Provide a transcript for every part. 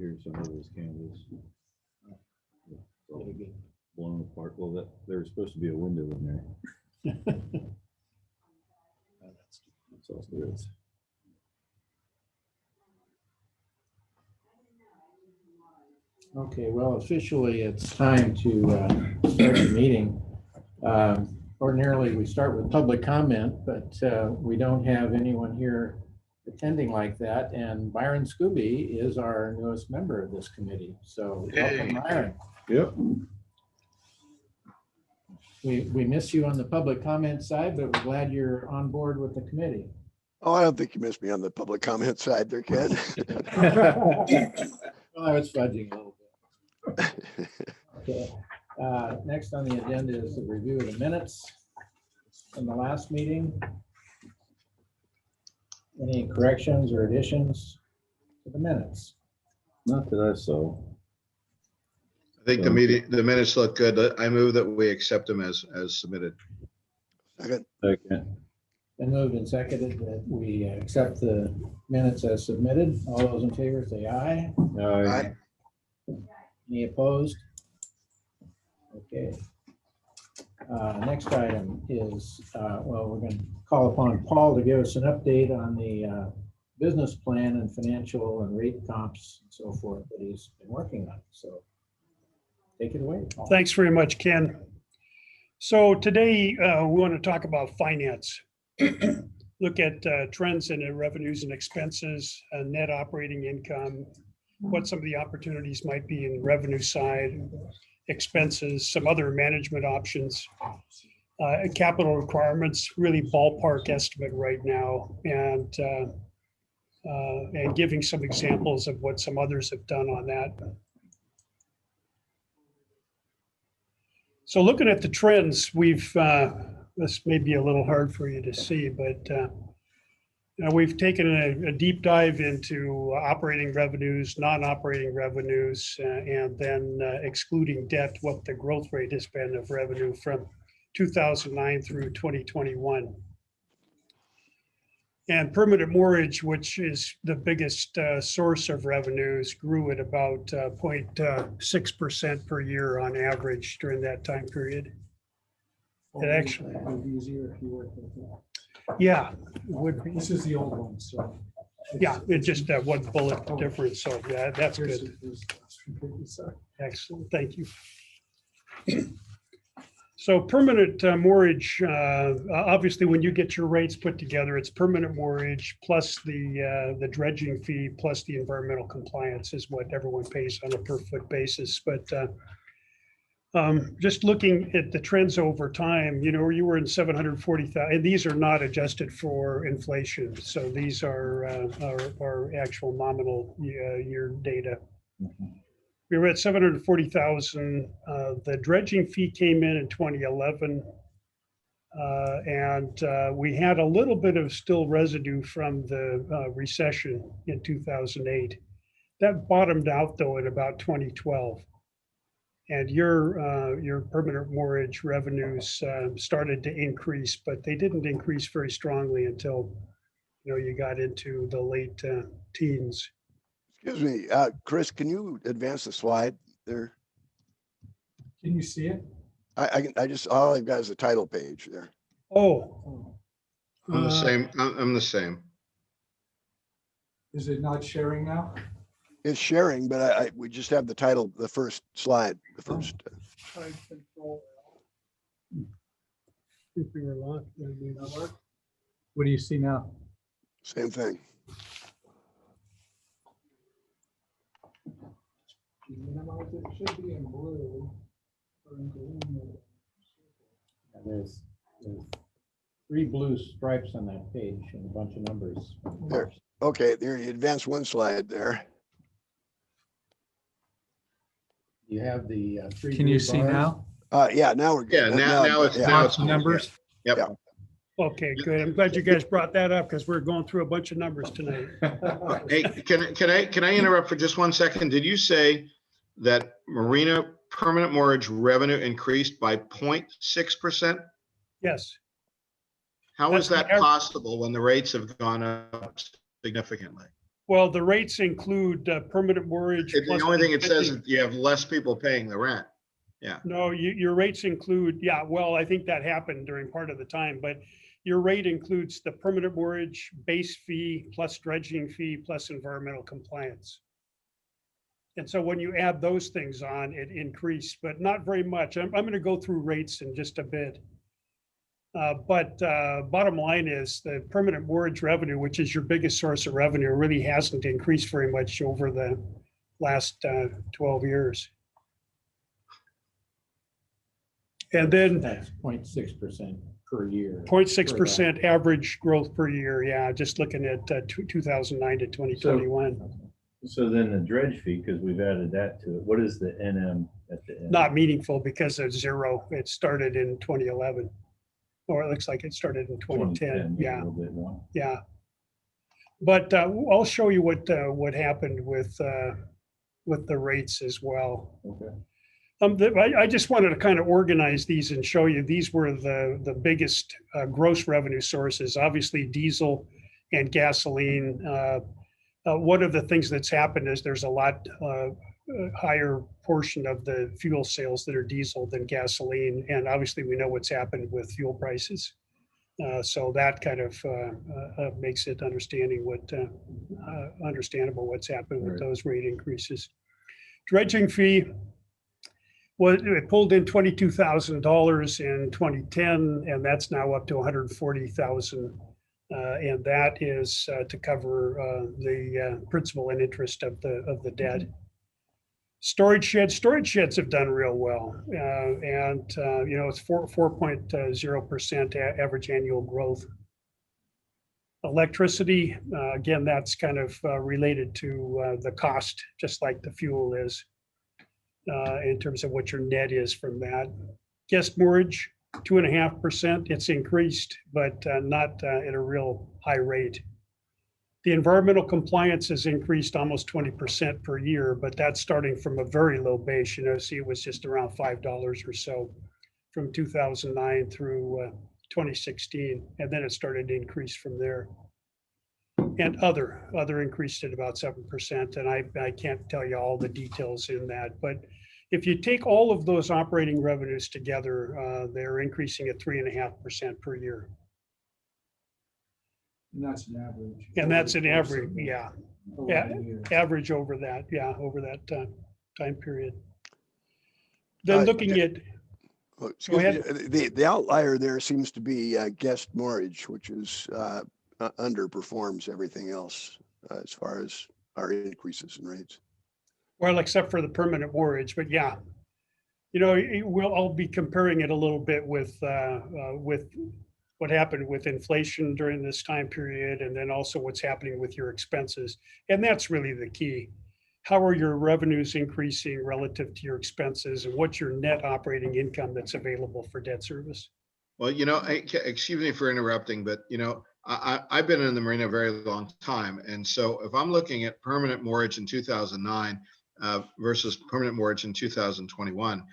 here, some of those canvas. Blown apart. Well, there's supposed to be a window in there. That's all there is. Okay, well, officially, it's time to start the meeting. Ordinarily, we start with public comment, but we don't have anyone here attending like that. And Byron Scooby is our newest member of this committee. So welcome, Byron. Yep. We miss you on the public comment side, but we're glad you're on board with the committee. Oh, I don't think you missed me on the public comment side there, Ken. Well, I was fudging a little bit. Okay. Next on the agenda is the review of the minutes from the last meeting. Any corrections or additions to the minutes? Not that I saw. I think the minutes look good. I move that we accept them as submitted. Second. Second. Been moved and seconded that we accept the minutes as submitted. All those in favor say aye. Aye. Any opposed? Okay. Next item is, well, we're going to call upon Paul to give us an update on the business plan and financial and rate comps and so forth that he's been working on. So take it away, Paul. Thanks very much, Ken. So today we want to talk about finance. Look at trends in revenues and expenses, net operating income, what some of the opportunities might be in the revenue side, expenses, some other management options, capital requirements, really ballpark estimate right now, and giving some examples of what some others have done on that. So looking at the trends, we've, this may be a little hard for you to see, but we've taken a deep dive into operating revenues, non-operating revenues, and then excluding debt, what the growth rate has been of revenue from 2009 through 2021. And permanent mortgage, which is the biggest source of revenues, grew at about 0.6% per year on average during that time period. It actually, It'd be easier if you worked with it. yeah, it would be. This is the old one, so. Yeah, it's just that one bullet difference. So yeah, that's good. Sorry. Excellent, thank you. So permanent mortgage, obviously, when you get your rates put together, it's permanent mortgage plus the dredging fee plus the environmental compliance is what everyone pays on a per foot basis. But just looking at the trends over time, you were in 740,000, and these are not adjusted for inflation. So these are actual nominal year data. We were at 740,000. The dredging fee came in 2011. And we had a little bit of still residue from the recession in 2008. That bottomed out though in about 2012. And your permanent mortgage revenues started to increase, but they didn't increase very strongly until you got into the late teens. Excuse me, Chris, can you advance the slide there? Can you see it? I just, all I've got is a title page there. Oh. I'm the same. I'm the same. Is it not sharing now? It's sharing, but we just have the title, the first slide, the first. If we were locked, that'd be That work? What do you see now? Same thing. Minimize it, it should be in blue. Or in green. And there's 3 blue stripes on that page and a bunch of numbers. There. Okay, there you advance one slide there. You have the 3 Can blue you see bars. now? Yeah, now we're Yeah, good. now it's yeah. now it's Numbers? Yep. Yeah. okay, good. I'm glad you guys brought that up because we're going through a bunch of numbers tonight. Hey, can I interrupt for just 1 second? Did you say that Marina permanent mortgage revenue increased by 0.6%? Yes. How is That's the that possible when the rates have gone up significantly? Well, the rates include permanent mortgage. The plus only thing it says existing- is you have less people paying the rent. No, your rates include, yeah, well, I think that happened during part of the time, but your rate includes the permanent mortgage, base fee, plus dredging fee, plus environmental compliance. And so when you add those things on, it increased, but not very much. I'm going to go through rates in just a bit. But bottom line is the permanent mortgage revenue, which is your biggest source of revenue, really hasn't increased very much over the last 12 years. And then That's 0.6% per year. 0.6% average growth per year. Yeah, just looking at 2009 to 2021. So then the dredge fee, because we've added that to it, what is the NM at the end? Not meaningful because of zero. It started in 2011. Or it looks like it started in 2010. A Yeah, little bit more. yeah. But I'll show you what happened with the rates as well. Okay. I just wanted to kind of organize these and show you, these were the biggest gross revenue sources, obviously diesel and gasoline. One of the things that's happened is there's a lot higher portion of the fuel sales that are diesel than gasoline. And obviously we know what's happened with fuel prices. So that kind of makes it understandable what's happened with Right. those rate increases. Dredging fee, well, it pulled in $22,000 in 2010, and that's now up to $140,000. And that is to cover the principal and interest of the debt. Storage sheds have done real well. And it's 4.0% average annual growth. Electricity, again, that's kind of related to the cost, just like the fuel is. In terms of what your net is from that. Guest mortgage, 2.5%. It's increased, but not at a real high rate. The environmental compliance has increased almost 20% per year, but that's starting from a very low base. See, it was just around $5 or so from 2009 through 2016, and then it started to increase from there. And other increased at about 7%. And I can't tell you all the details in that, but if you take all of those operating revenues together, they're increasing at 3.5% per year. And that's an average. And that's an average, yeah, 11 years. average over that, over that time period. Then Uh, looking at, Well, excuse me, ahead. the outlier there seems to be guest mortgage, which is underperforms everything else as far as our increases in rates. well, except for the permanent mortgage, but yeah. I'll be comparing it a little bit with what happened with inflation during this time period, and then also what's happening with your expenses. And that's really the key. How are your revenues increasing relative to your expenses, and what's your net operating income that's available for debt service? Well, excuse me for interrupting, but I've been in the marina a very long time. And so if I'm looking at permanent mortgage in 2009 versus permanent mortgage in 2021,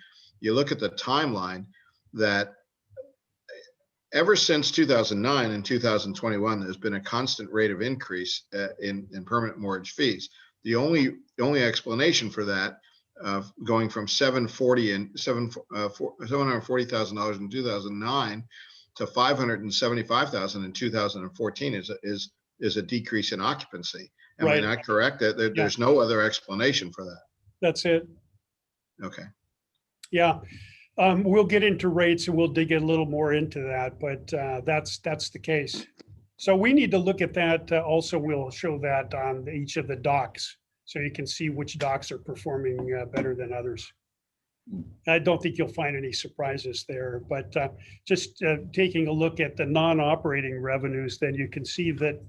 you look at the timeline that ever since 2009 and 2021, there's been a constant rate of increase in permanent mortgage fees. The only explanation for that, going from $740,000 in 2009 to $575,000 in 2014, is a decrease in occupancy. Am I Right. not correct? There's no other explanation for that. That's it. Okay. Yeah. We'll get into rates and we'll dig a little more into that, but that's the case. So we need to look at that. Also, we'll show that on each of the docks, so you can see which docks are performing better than others. I don't think you'll find any surprises there, but just taking a look at the non-operating revenues, then you can see that,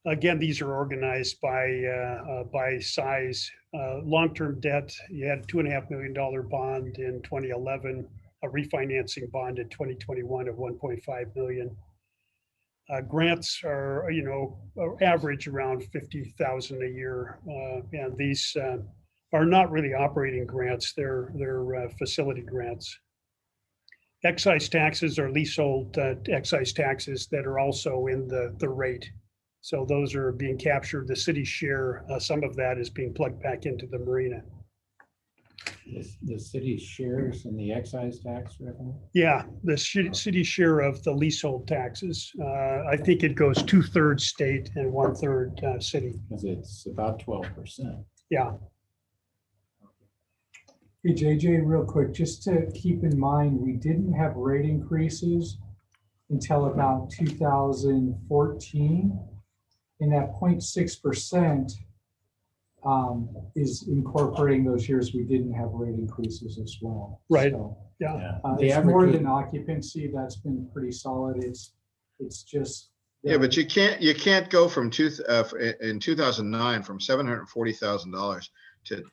again, these are organized by size. Long-term debt, you had a $2.5 million bond in 2011, a refinancing bond in 2021 of 1.5 million. Grants are, average around 50,000 a year, and these are not really operating grants; they're facility grants. Excise taxes are leasehold excise taxes that are also in the rate. So those are being captured. The city share, some of that is being plugged back into the marina. The city shares in the excise tax revenue? Yeah, the city share of the leasehold taxes. I think it goes 2/3 state and 1/3 city. Because it's about 12%. Yeah, Hey, JJ, real quick, just to keep in mind, we didn't have rate increases until about 2014. And that 0.6% is incorporating those years we didn't have rate increases as well. Right. So, yeah. The it's more average than occupancy. That's been pretty solid. It's just. Yeah, but you can't go from in 2009 from $740,000 to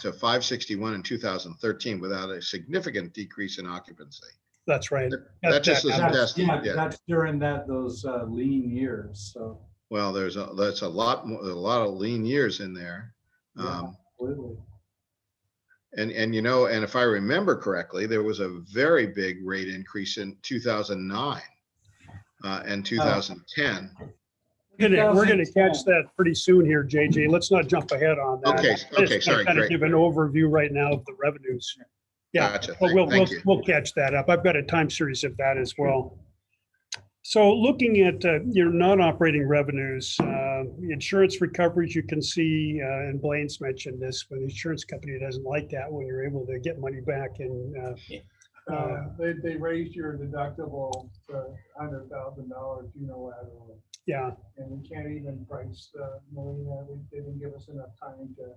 561 in 2013 without a significant decrease in occupancy. That's right. That just isn't That's, tested. yeah, Yeah. that's during those lean years. So. Well, that's a lot of lean years in there. Yeah, absolutely. And and if I remember correctly, there was a very big rate increase in 2009 and 2010. We're gonna catch that pretty soon here, JJ. Let's not jump ahead on that. Okay, Just sorry, Kind of great. give an overview right now of the revenues. Yeah, Gotcha. but Thank you. we'll catch that up. I've got a time series of that as well. So looking at your non-operating revenues, insurance recoveries, you can see, and Blaine's mentioned this, but the insurance company doesn't like that when you're able to get money back. And They raised your deductible to $100,000 unilaterally. yeah, And we can't even price Marina. They didn't give us enough time to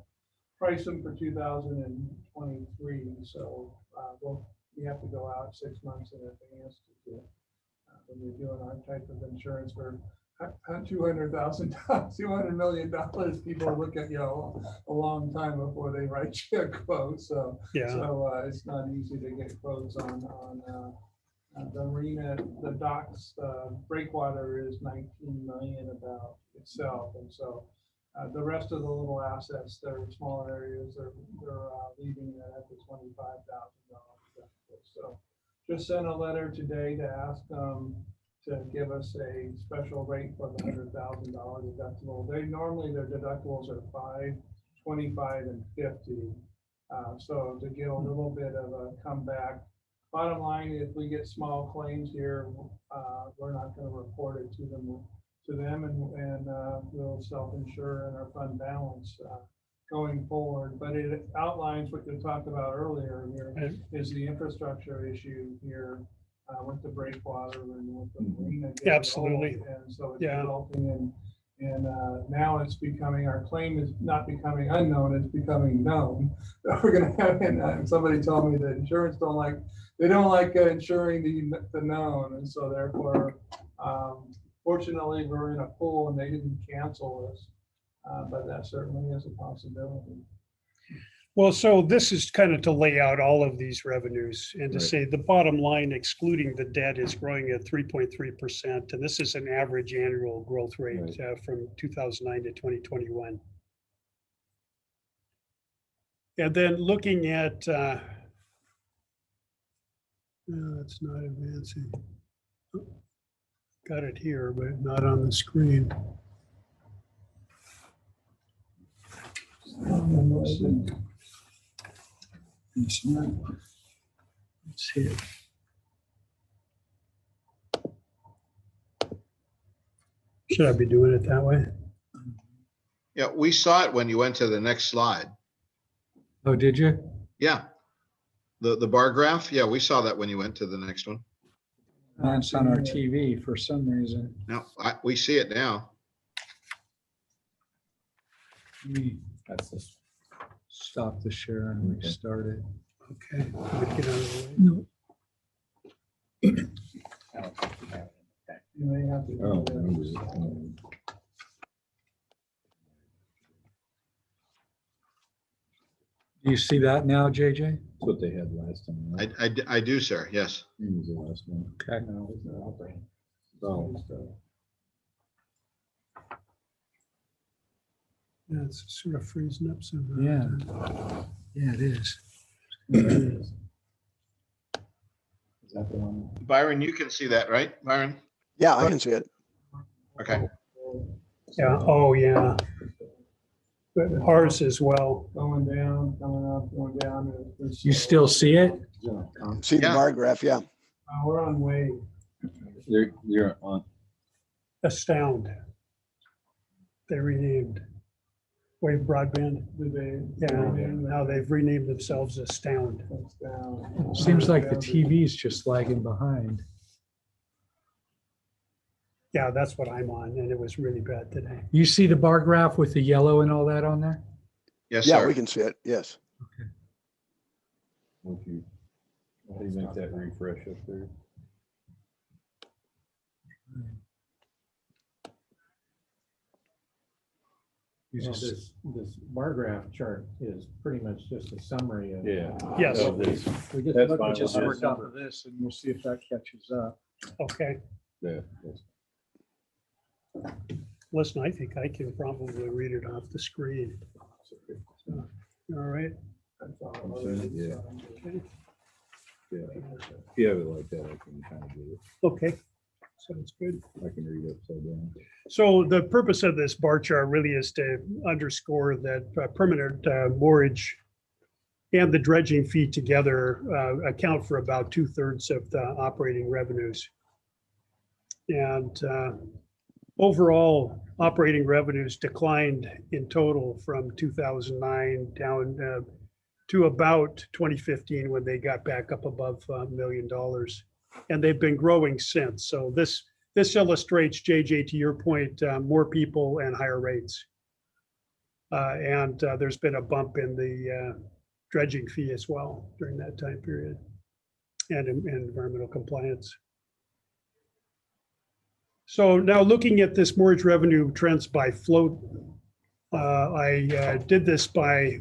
price them for 2023. So we have to go out 6 months in advance to do it. When you're doing our type of insurance for $200,000, $200 million, people look at you a long time before they write you a quote. So it's not easy to get quotes on the marina. The docks, breakwater is 19 million about itself, and so the rest of the little assets, they're smaller areas, they're leaving it at the $25,000. So just sent a letter today to ask them to give us a special rate for the $100,000 deductible. Normally their deductibles are $5, $25, and $50. So to get a little bit of a comeback. Bottom line, if we get small claims here, we're not going to report it to them, and we'll self-insure in our fund balance going forward. But it outlines what you talked about earlier here is the infrastructure issue here with the breakwater and with the marina. Absolutely. And so it's resulting in, now it's becoming, our claim is not becoming unknown, it's becoming known. We're going to have, and somebody told me that insurance don't like insuring the known. And so therefore, fortunately, we're in a pool and they didn't cancel us. But that certainly is a possibility. Well, so this is kind of to lay out all of these revenues and to Right. say the bottom line, excluding the debt, is growing at 3.3%. And this is an average annual growth rate Right. from 2009 to 2021. And then looking at, no, it's not advancing. Got it here, but not on the screen. Let's see it. Should I be doing it that way? Yeah, we saw it when you went to the next slide. Oh, did you? Yeah. The bar graph. Yeah, we saw that when you went to the next one. That's on our TV for some reason. Now, we see it now. That's this. Stop the share and restart it. Okay. Let me get out of the way. You may have to. Oh, Do you see that now, JJ? That's what they had last time. Right? I do, sir. Yes. It was the last one. Okay. Oh, Yeah, it's sort of freezing up somehow. Yeah, it is. Is that the one? Byron, you can see that, right? Byron? Yeah, I can see it. Okay. Yeah, oh, yeah. But ours as well. Going down, coming up, going down. You still see it? See the Yeah. bar graph, yeah. We're on wave. You're on, Astound. They renamed Wave Broadband. Do they? Yeah, now they've renamed themselves Astound. It's down. Seems like the TV's just lagging behind. Yeah, that's what I'm on, and it was really bad today. You see the bar graph with the yellow and all that on there? Yes, Yeah, sir. we can see it, yes. how do you make that refresh up there? You Well, just- this bar graph chart is pretty much just a summary of. Yeah. Yes. So this- We just That's look fine at Just with the us. work off of this and we'll see if that catches up. Okay, yeah, that's- listen, I think I can probably read it off the screen. All right, That's all. I'm saying, yeah. okay, yeah. If you have it like that, I can kind of do okay, sounds good. it. I can read upside down. So the purpose of this bar chart really is to underscore that permanent moorage and the dredging fee together account for about 2/3 of the operating revenues. And overall, operating revenues declined in total from 2009 down to about 2015 when they got back up above $1 million. And they've been growing since. So this illustrates, JJ, to your point, more people and higher rates. And there's been a bump in the dredging fee as well during that time period, and environmental compliance. So now looking at this mortgage revenue trends by float, I did this by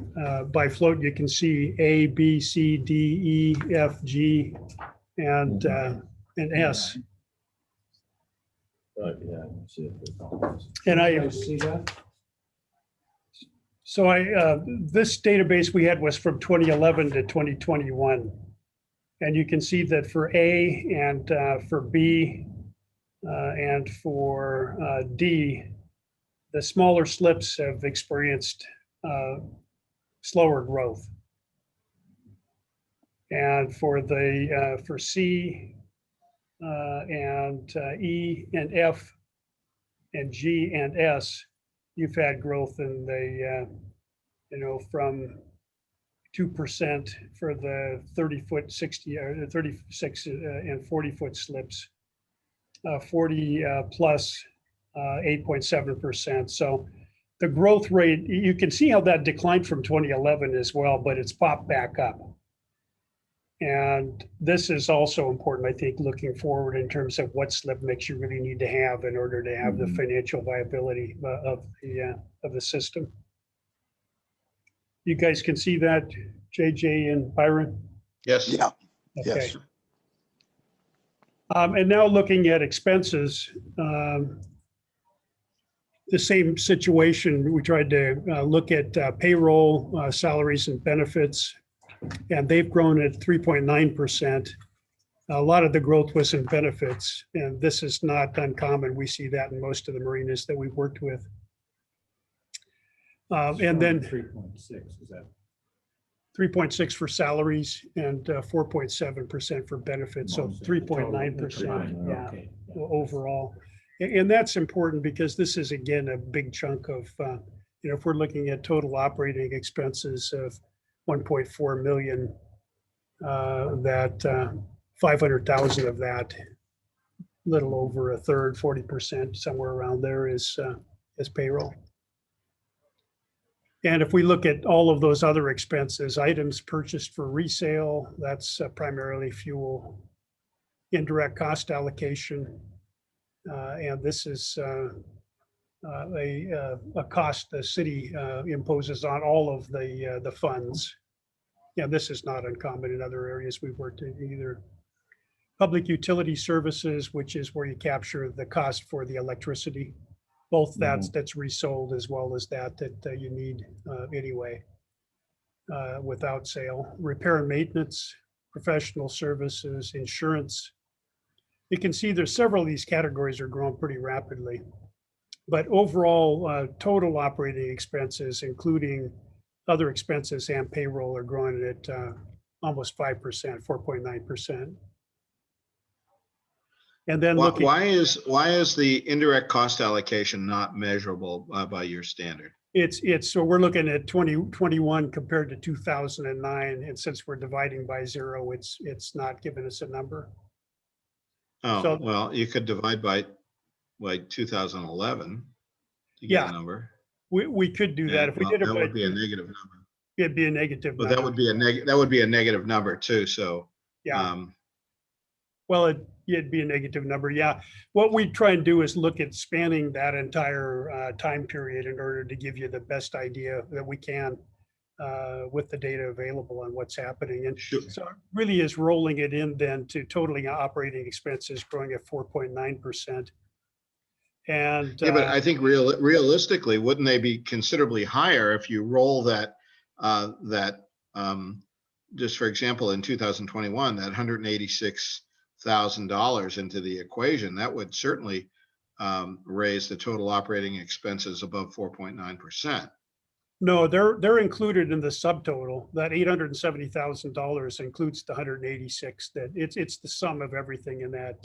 float. You can see A, B, C, D, E, F, G, and S. Yeah, I can see it. And You I, guys see that? so this database we had was from 2011 to 2021. And you can see that for A and for B and for D, the smaller slips have experienced slower growth. And for C and E and F and G and S, you've had growth in the, from 2% for the 30-foot, 60, or 36 and 40-foot slips, 40 plus 8.7%. So the growth rate, you can see how that declined from 2011 as well, but it's popped back up. And this is also important, I think, looking forward in terms of what slip mix you really need to have in order to have the financial viability of the system. You guys can see that, JJ and Byron? Yes. Yeah, Okay. yes. And now looking at expenses, the same situation. We tried to look at payroll, salaries and benefits, and they've grown at 3.9%. A lot of the growth was in benefits, and this is not uncommon. We see that in most of the marinas that we've worked with. And then 3.6, is that? 3.6 for salaries and 4.7% for benefits, so 3.9%, yeah, Okay. overall. And that's important because this is, again, a big chunk of, if we're looking at total operating expenses of 1.4 million, that 500,000 of that, little over a third, 40%, somewhere around there is payroll. And if we look at all of those other expenses, items purchased for resale, that's primarily fuel, indirect cost allocation. And this is a cost the city imposes on all of the funds. Yeah, this is not uncommon in other areas we've worked in either. Public utility services, which is where you capture the cost for the electricity. Both that's resold as well as that you need anyway without sale. Repair and maintenance, professional services, insurance. You can see there's several of these categories are growing pretty rapidly. But overall, total operating expenses, including other expenses and payroll, are growing at almost 5%, 4.9%. And then looking, Why is the indirect cost allocation not measurable by your standard? so we're looking at 2021 compared to 2009, and since we're dividing by 0, it's not giving us a number. Oh, So- well, you could divide by 2011 to get Yeah. a number. We could do that. And, if we well, did it that by, would be a negative number. it'd be a negative But number. that would be a negative number too. So Yeah. Well, it'd be a negative number. Yeah. What we try and do is look at spanning that entire time period in order to give you the best idea that we can with the data available on what's happening. And Sure. so it really is rolling it in then to totaling operating expenses growing at 4.9%. And Yeah, but I think realistically, wouldn't they be considerably higher if you roll that, just for example, in 2021, that $186,000 into the equation, that would certainly raise the total operating expenses above 4.9%. no, they're included in the subtotal. That $870,000 includes the 186. That it's the sum of everything in that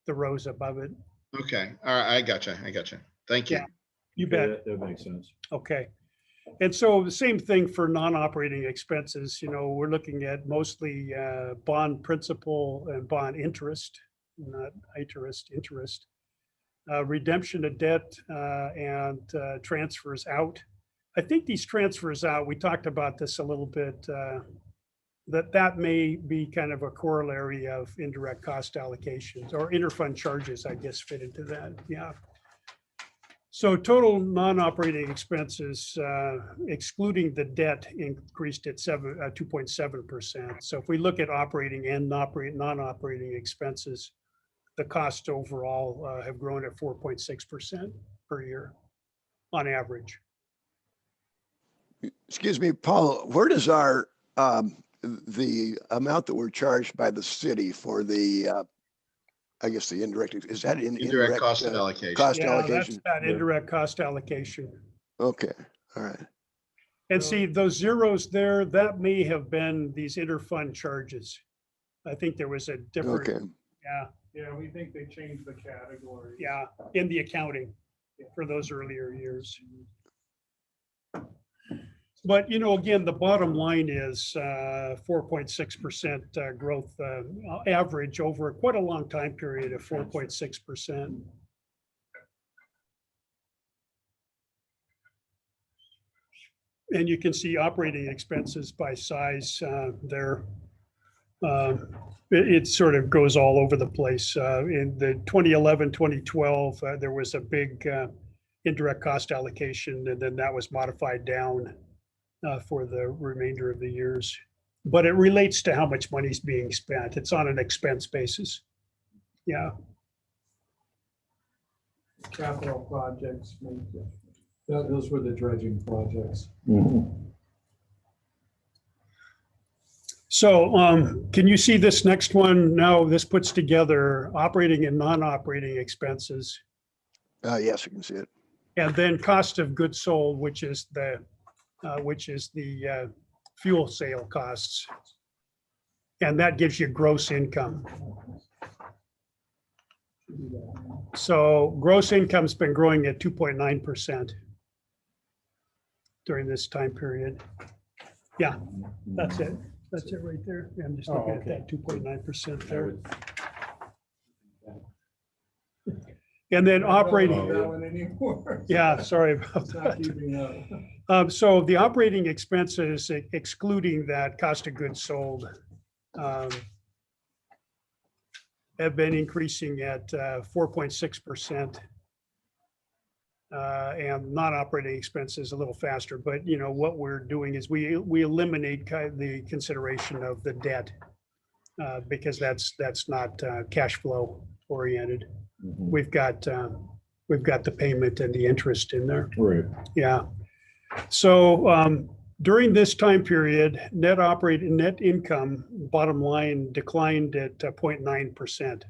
the rows above it. Okay, all right, I gotcha. Thank you. Yeah. You Okay, bet. that makes sense. Okay. And so the same thing for non-operating expenses. We're looking at mostly bond principal and bond interest, not interest, redemption of debt and transfers out. I think these transfers out, we talked about this a little bit, that may be kind of a corollary of indirect cost allocations or interfund charges, I guess, fit into that. Yeah. So total non-operating expenses, excluding the debt, increased at 2.7%. So if we look at operating and non-operating expenses, the costs overall have grown at 4.6% per year on average. Excuse me, Paul, where does our, the amount that we're charged by the city for the, I guess the indirect, is that in Indirect cost allocation. cost Yeah, that's allocation? that indirect cost allocation. Okay, all right. And see those zeros there, that may have been these interfund charges. I think there was a different, Okay, yeah, Yeah, we think they changed the category. yeah, in the accounting for those earlier years. But, again, the bottom line is 4.6% growth average over quite a long time period of 4.6%. And you can see operating expenses by size there. It sort of goes all over the place. In the 2011, 2012, there was a big indirect cost allocation, and then that was modified down for the remainder of the years. But it relates to how much money is being spent. It's on an expense basis. Yeah. Capital projects. Those were the dredging projects. So can you see this next one? Now this puts together operating and non-operating expenses, yes, you can see it. and then cost of goods sold, which is the fuel sale costs. And that gives you gross income. So gross income's been growing at 2.9% during this time period. Yeah, that's it. That's it right there. I'm just looking at that 2.9% there. And then operating, That one anymore. yeah, sorry about It's not that. keeping up. So the operating expenses, excluding that cost of goods sold, have been increasing at 4.6%. And non-operating expenses a little faster, but what we're doing is we eliminate the consideration of the debt because that's not cash flow oriented. We've got the payment and the interest in there. Right. Yeah. So during this time period, net income bottom line declined at 0.9%.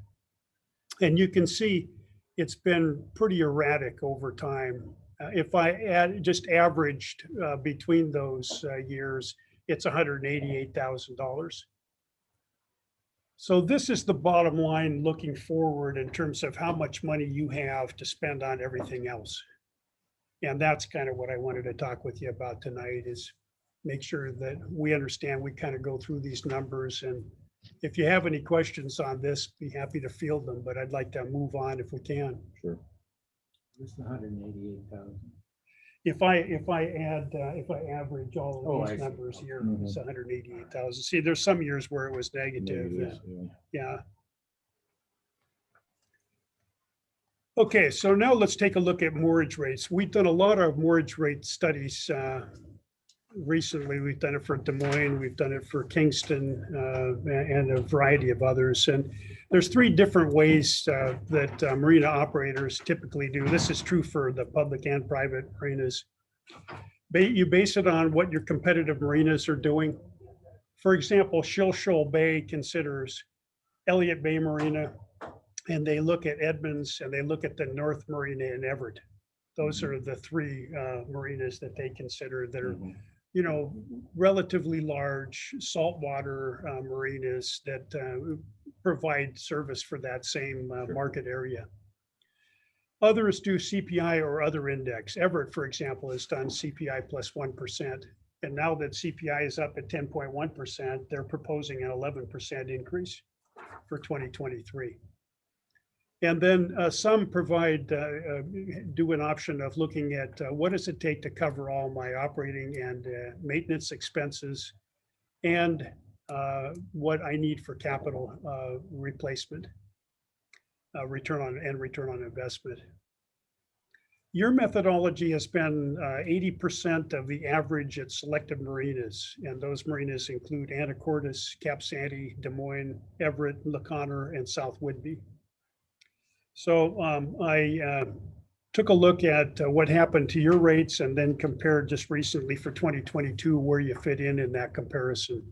And you can see it's been pretty erratic over time. If I just averaged between those years, it's $188,000. So this is the bottom line looking forward in terms of how much money you have to spend on everything else. And that's kind of what I wanted to talk with you about tonight, is make sure that we understand, we kind of go through these numbers. And if you have any questions on this, be happy to field them, but I'd like to move on if we can. Sure. It's 188,000. If I average all Oh, of I these see. numbers here, Mhm. it's 188,000. See, there's some years where it was negative. Negatives, yeah. Yeah. Okay, so now let's take a look at mortgage rates. We've done a lot of mortgage rate studies recently. We've done it for Des Moines, we've done it for Kingston, and a variety of others. And there's three different ways that marina operators typically do. This is true for the public and private marinas. You base it on what your competitive marinas are doing. For example, Shoal Bay considers Elliott Bay Marina, and they look at Edmonds, and they look at the North Marina in Everett. Those are the three marinas that they consider that are, Mhm. you know, relatively large saltwater marinas that provide service for that same market area. Others do CPI or other index. Everett, for example, has done CPI plus 1%. And now that CPI is up at 10.1%, they're proposing an 11% increase for 2023. And then some provide, do an option of looking at what does it take to cover all my operating and maintenance expenses, and what I need for capital replacement, return on investment. Your methodology has been 80% of the average at selected marinas, and those marinas include Anacortes, Cap Sandy, Des Moines, Everett, LaConner, and South Whidbey. So I took a look at what happened to your rates and then compared just recently for 2022 where you fit in that comparison.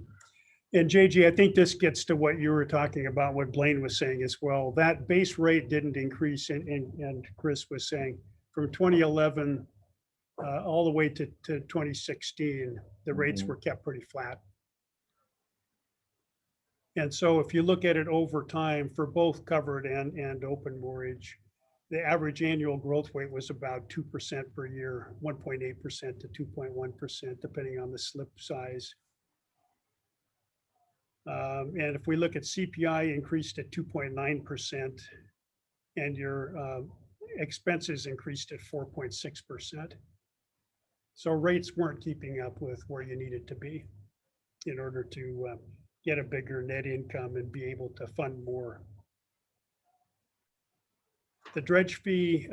And JJ, I think this gets to what you were talking about, what Blaine was saying as well. That base rate didn't increase, and Chris was saying from 2011 all the way to 2016, the rates Mhm. were kept pretty flat. And so if you look at it over time for both covered and open mortgage, the average annual growth rate was about 2% per year, 1.8% to 2.1%, depending on the slip size. And if we look at CPI, increased at 2.9%, and your expenses increased at 4.6%. So rates weren't keeping up with where you needed to be in order to get a bigger net income and be able to fund more. The dredge fee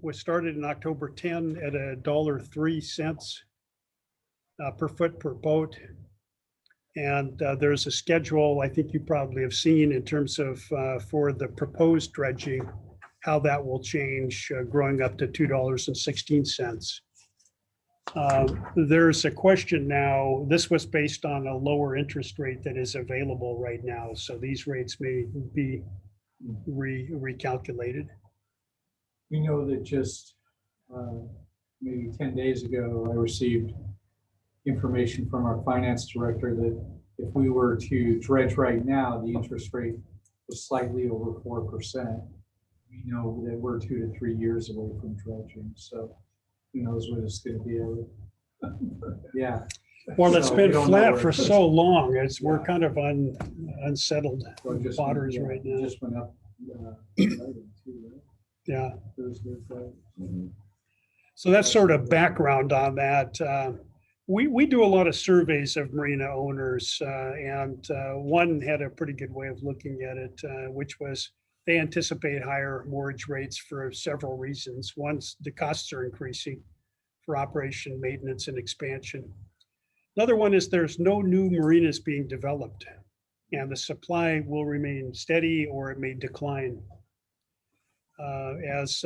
was started in October 10 at $1.03 per foot per boat. And there's a schedule I think you probably have seen in terms of for the proposed dredging, how that will change growing up to $2.16. There's a question now, this was based on a lower interest rate that is available right now. So these rates may be recalculated. We know that just maybe 10 days ago, I received information from our finance director that if we were to dredge right now, the interest rate was slightly over 4%. We know that we're 2 to 3 years away from dredging, so who knows what it's going to be able. Yeah. Well, it's So been we don't know flat where for it is. so long. We're Yeah. kind of unsettled Well, it just waters went- yeah, right it now. Just went up Friday, too, right? Yeah. Thursday, Friday. Mhm. So that's sort of background on that. We do a lot of surveys of marina owners, and one had a pretty good way of looking at it, which was they anticipate higher mortgage rates for several reasons. One's the costs are increasing for operation, maintenance, and expansion. Another one is there's no new marinas being developed, and the supply will remain steady or it may decline. As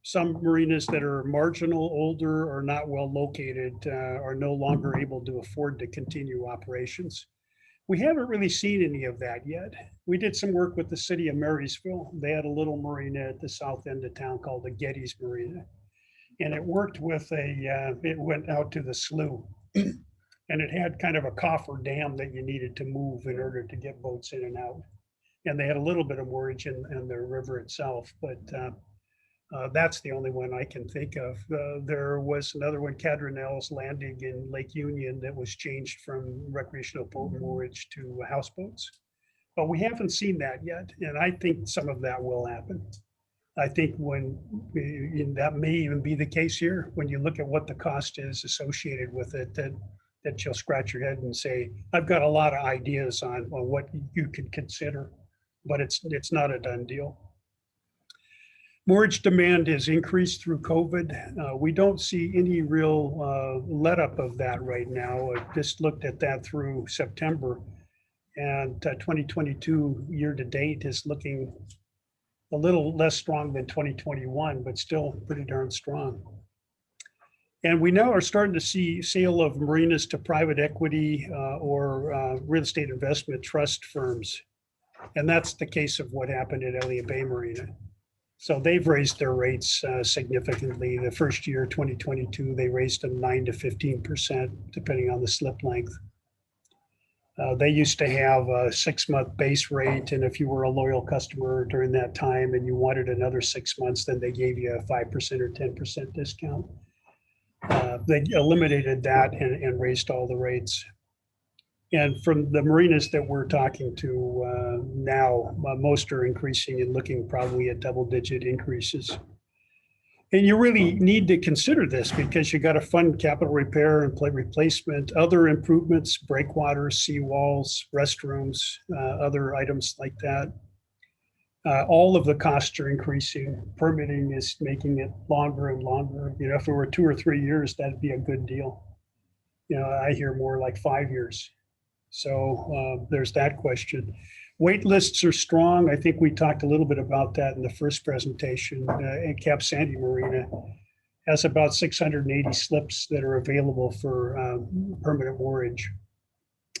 some marinas that are marginal, older, or not well located are no longer able to afford to continue operations. We haven't really seen any of that yet. we did some work with the city of Marysville. They had a little marina at the south end of town called the Getty's Marina. And it worked with it went out to the slough. And it had kind of a coffer dam that you needed to move in order to get boats in and out. And they had a little bit of moorage in the river itself, but that's the only one I can think of. There was another one, Cadronel's Landing in Lake Union, that was changed from recreational boat moorage to houseboats. But we haven't seen that yet, and I think some of that will happen. I think that may even be the case here, when you look at what the cost is associated with it, that you'll scratch your head and say, I've got a lot of ideas on what you could consider, but it's not a done deal. Moorage demand has increased through COVID. We don't see any real let up of that right now. I just looked at that through September, and 2022 year to date is looking a little less strong than 2021, but still pretty darn strong. And we now are starting to see sale of marinas to private equity or real estate investment trust firms. And that's the case of what happened at Elliott Bay Marina. So they've raised their rates significantly. The first year, 2022, they raised them 9 to 15%, depending on the slip length. They used to have a 6-month base rate, and if you were a loyal customer during that time and you wanted another 6 months, then they gave you a 5% or 10% discount. They eliminated that and raised all the rates. And from the marinas that we're talking to now, most are increasing and looking probably at double-digit increases. And you really need to consider this because you got to fund capital repair and replacement, other improvements, breakwaters, seawalls, restrooms, other items like that. All of the costs are increasing. Permitting is making it longer and longer. You know, if it were 2 or 3 years, that'd be a good deal. You know, I hear more like 5 years. So there's that question. Wait lists are strong. I think we talked a little bit about that in the first presentation. And Cap Sandy Marina has about 680 slips that are available for permanent moorage.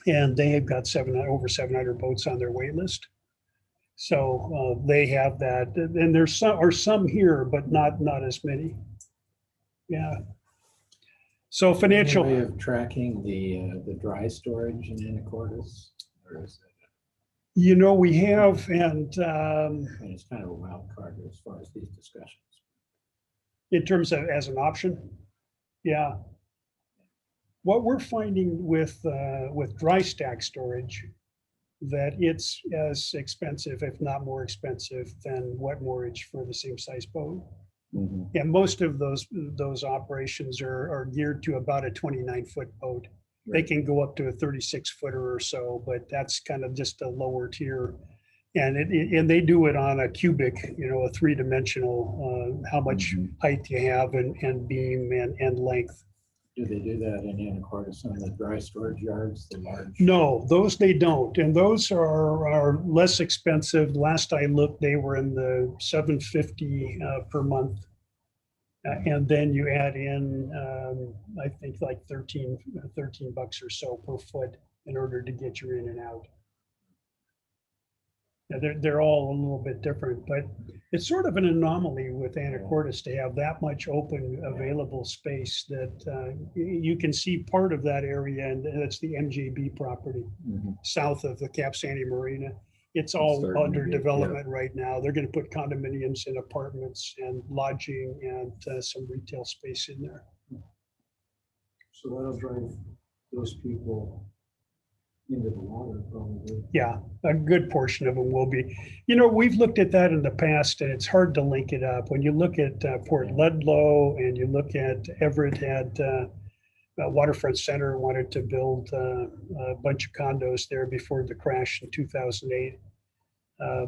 And they have got over 700 boats on their wait list. So they have that. And there's some here, but not as many. Yeah. So financial. Any way of tracking the dry storage in Anacortes, or is it? You know, we have, and It's kind of a wild card as far as these discussions. in terms of as an option, yeah. What we're finding with dry stack storage, that it's as expensive, if not more expensive, than wet moorage for the same size boat. Mm-hmm. And most of those operations are geared to about a 29-foot boat. They can go up to a 36-footer or so, but that's kind of just a lower tier. And they do it on a cubic, you know, a 3-dimensional, how much height you have and beam and length. Do they do that in Anacortes on the dry storage yards, the large? No, those they don't. And those are less expensive. Last I looked, they were in the $750 per month. And then you add in, I think like 13 bucks or so per foot in order to get you in and out. Now they're all a little bit different, but it's sort of an anomaly with Anacortes to have that much open available space that you can see part of that area, and that's the MJB property south of the Cap Sandy Marina. It's all under development right now. They're going to put condominiums and apartments and lodging and some retail space in there. So that'll drive those people into the water probably. Yeah, a good portion of them will be. You know, we've looked at that in the past, and it's hard to link it up. When you look at Port Ludlow and you look at Everett had Waterfront Center wanted to build a bunch of condos there before the crash in 2008.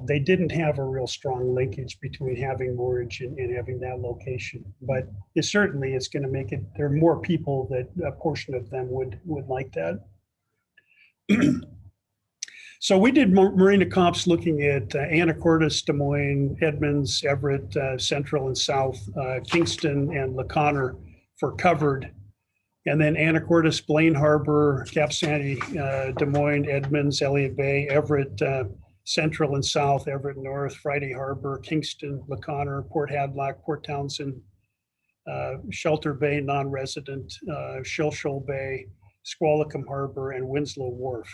They didn't have a real strong linkage between having moorage and having that location, but it certainly is going to make it. There are more people that a portion of them would like that. So we did marina comps looking at Anacortes, Des Moines, Edmonds, Everett, Central and South, Kingston, and La Conner for covered. And then Anacortes, Blaine Harbor, Cap Sandy, Des Moines, Edmonds, Elliott Bay, Everett, Central and South, Everett North, Friday Harbor, Kingston, LaConner, Port Hadlock, Port Townsend, Shelter Bay, non-resident, Shilshole Bay, Squalicum Harbor, and Winslow Wharf.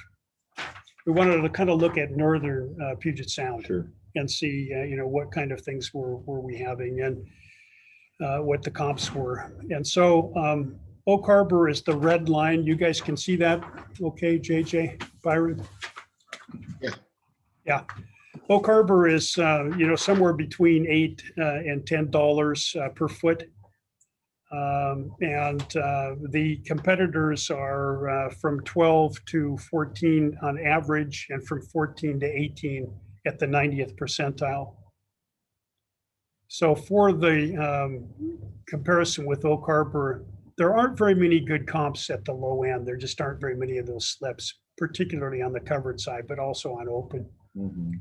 We wanted to kind of look at northern Puget Sound Sure. and see, what kind of things were we having and what the comps were. And so Oak Harbor is the red line. You guys can see that, okay, JJ, Byron? Yeah. Yeah. Oak Harbor is, somewhere between $8 and $10 per foot. And the competitors are from 12 to 14 on average, and from 14 to 18 at the 90th percentile. So for the comparison with Oak Harbor, there aren't very many good comps at the low end. There just aren't very many of those slips, particularly on the covered side, but also on open. Mhm.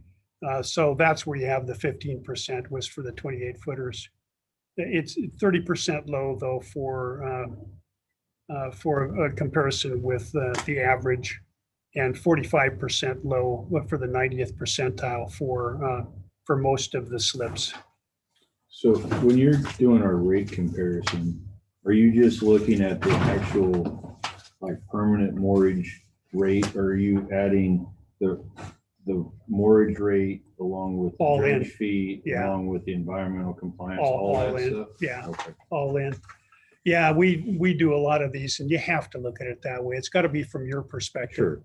So that's where you have the 15% was for the 28 footers. It's 30% low though for a comparison with the average, and 45% low for the 90th percentile for most of the slips. So when you're doing our rate comparison, are you just looking at the actual like permanent mortgage rate, or are you adding the mortgage rate along with the All in. dredge fee, Yeah. along with the environmental compliance, All all that in. stuff? Yeah, Okay. all in. Yeah, we do a lot of these, and you have to look at it that way. It's got to be from your perspective. Sure.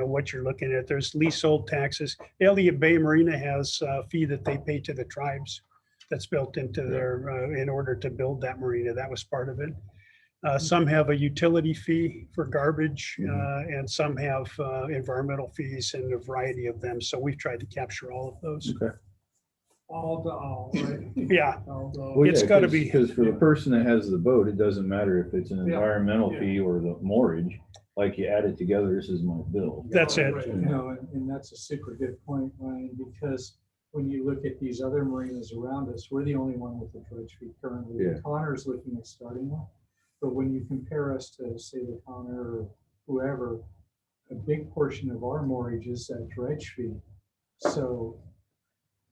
What you're looking at. There's leasehold taxes. Elliott Bay Marina has a fee that they pay to the tribes that's built into their, in order to build that marina. That was part of it. Some have a utility fee for garbage, and some have environmental fees, and a variety of them. So we've tried to capture all of those. Okay. All to all, right? Yeah. All to all. Well, It's yeah, gotta be- because for the person that has the boat, it doesn't matter if it's an Yeah. environmental Yeah. fee or the mortgage. Like you add it together, this is my bill. That's it. Right. And that's a super good point, Ryan, because when you look at these other marinas around us, we're the only one with a dredge fee currently. Yeah. Connor's looking at starting one. But when you compare us to, say, the Connor or whoever, a big portion of our mortgage is that dredge fee. So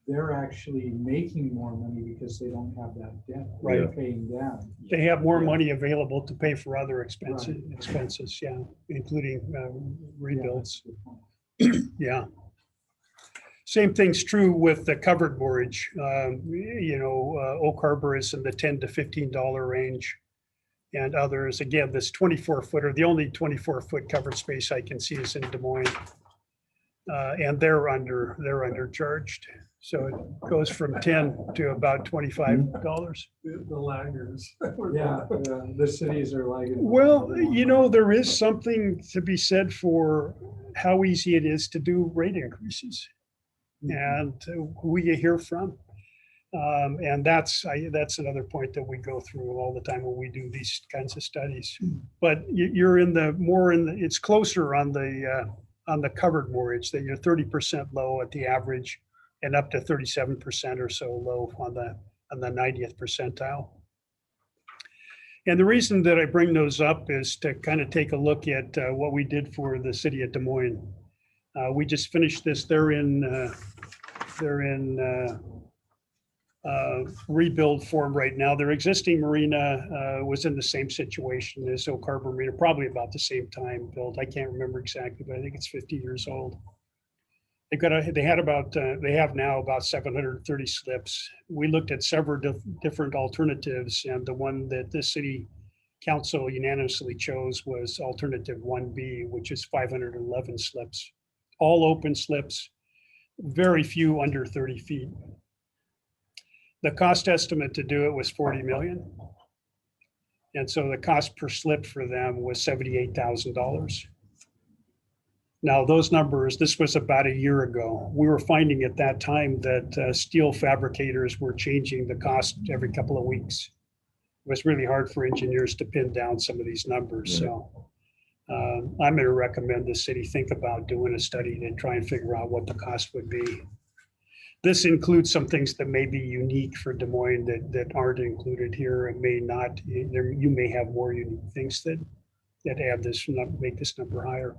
they're actually making more money because they don't have that debt Right. they're paying down. They have more Yeah. money available to pay for other expenses, yeah, including rebuilds. Yeah. Same thing's true with the covered mortgage. Oak Harbor is in the $10 to $15 range. And others, again, this 24 footer, the only 24-foot covered space I can see is in Des Moines. And they're undercharged. So it goes from 10 to about $25. The laggards. Yeah, the cities are like. Well, there is something to be said for how easy it is to do rate increases and who you hear from. And that's another point that we go through all the time when we do these kinds of studies. But you're it's closer on the covered mortgage, that you're 30% low at the average and up to 37% or so low on the 90th percentile. And the reason that I bring those up is to kind of take a look at what we did for the city of Des Moines. We just finished this. They're in rebuild form right now. Their existing marina was in the same situation as Oak Harbor Marina, probably about the same time built. I can't remember exactly, but I think it's 50 years old. They have now about 730 slips. We looked at several different alternatives, and the one that the city council unanimously chose was alternative 1B, which is 511 slips, all open slips, very few under 30 feet. The cost estimate to do it was 40 million. And so the cost per slip for them was $78,000. Now those numbers, this was about a year ago. We were finding at that time that steel fabricators were changing the cost every couple of weeks. It was really hard for engineers to pin down some of these numbers. So I'm going to recommend the city think about doing a study to try and figure out what the cost would be. This includes some things that may be unique for Des Moines that aren't included here. It may not. You may have more unique things that add this, make this number higher.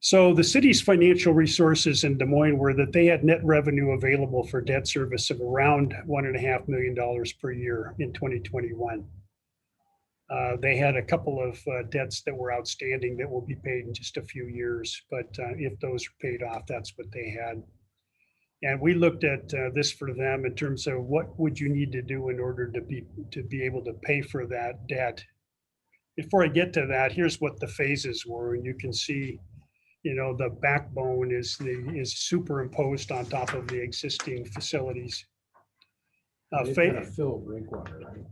So the city's financial resources in Des Moines were that they had net revenue available for debt service of around $1.5 million per year in 2021. They had a couple of debts that were outstanding that will be paid in just a few years, but if those are paid off, that's what they had. And we looked at this for them in terms of what would you need to do in order to be able to pay for that debt. Before I get to that, here's what the phases were, and you can see, you know, the backbone is superimposed on top of the existing facilities. They've got a fill breakwater, right?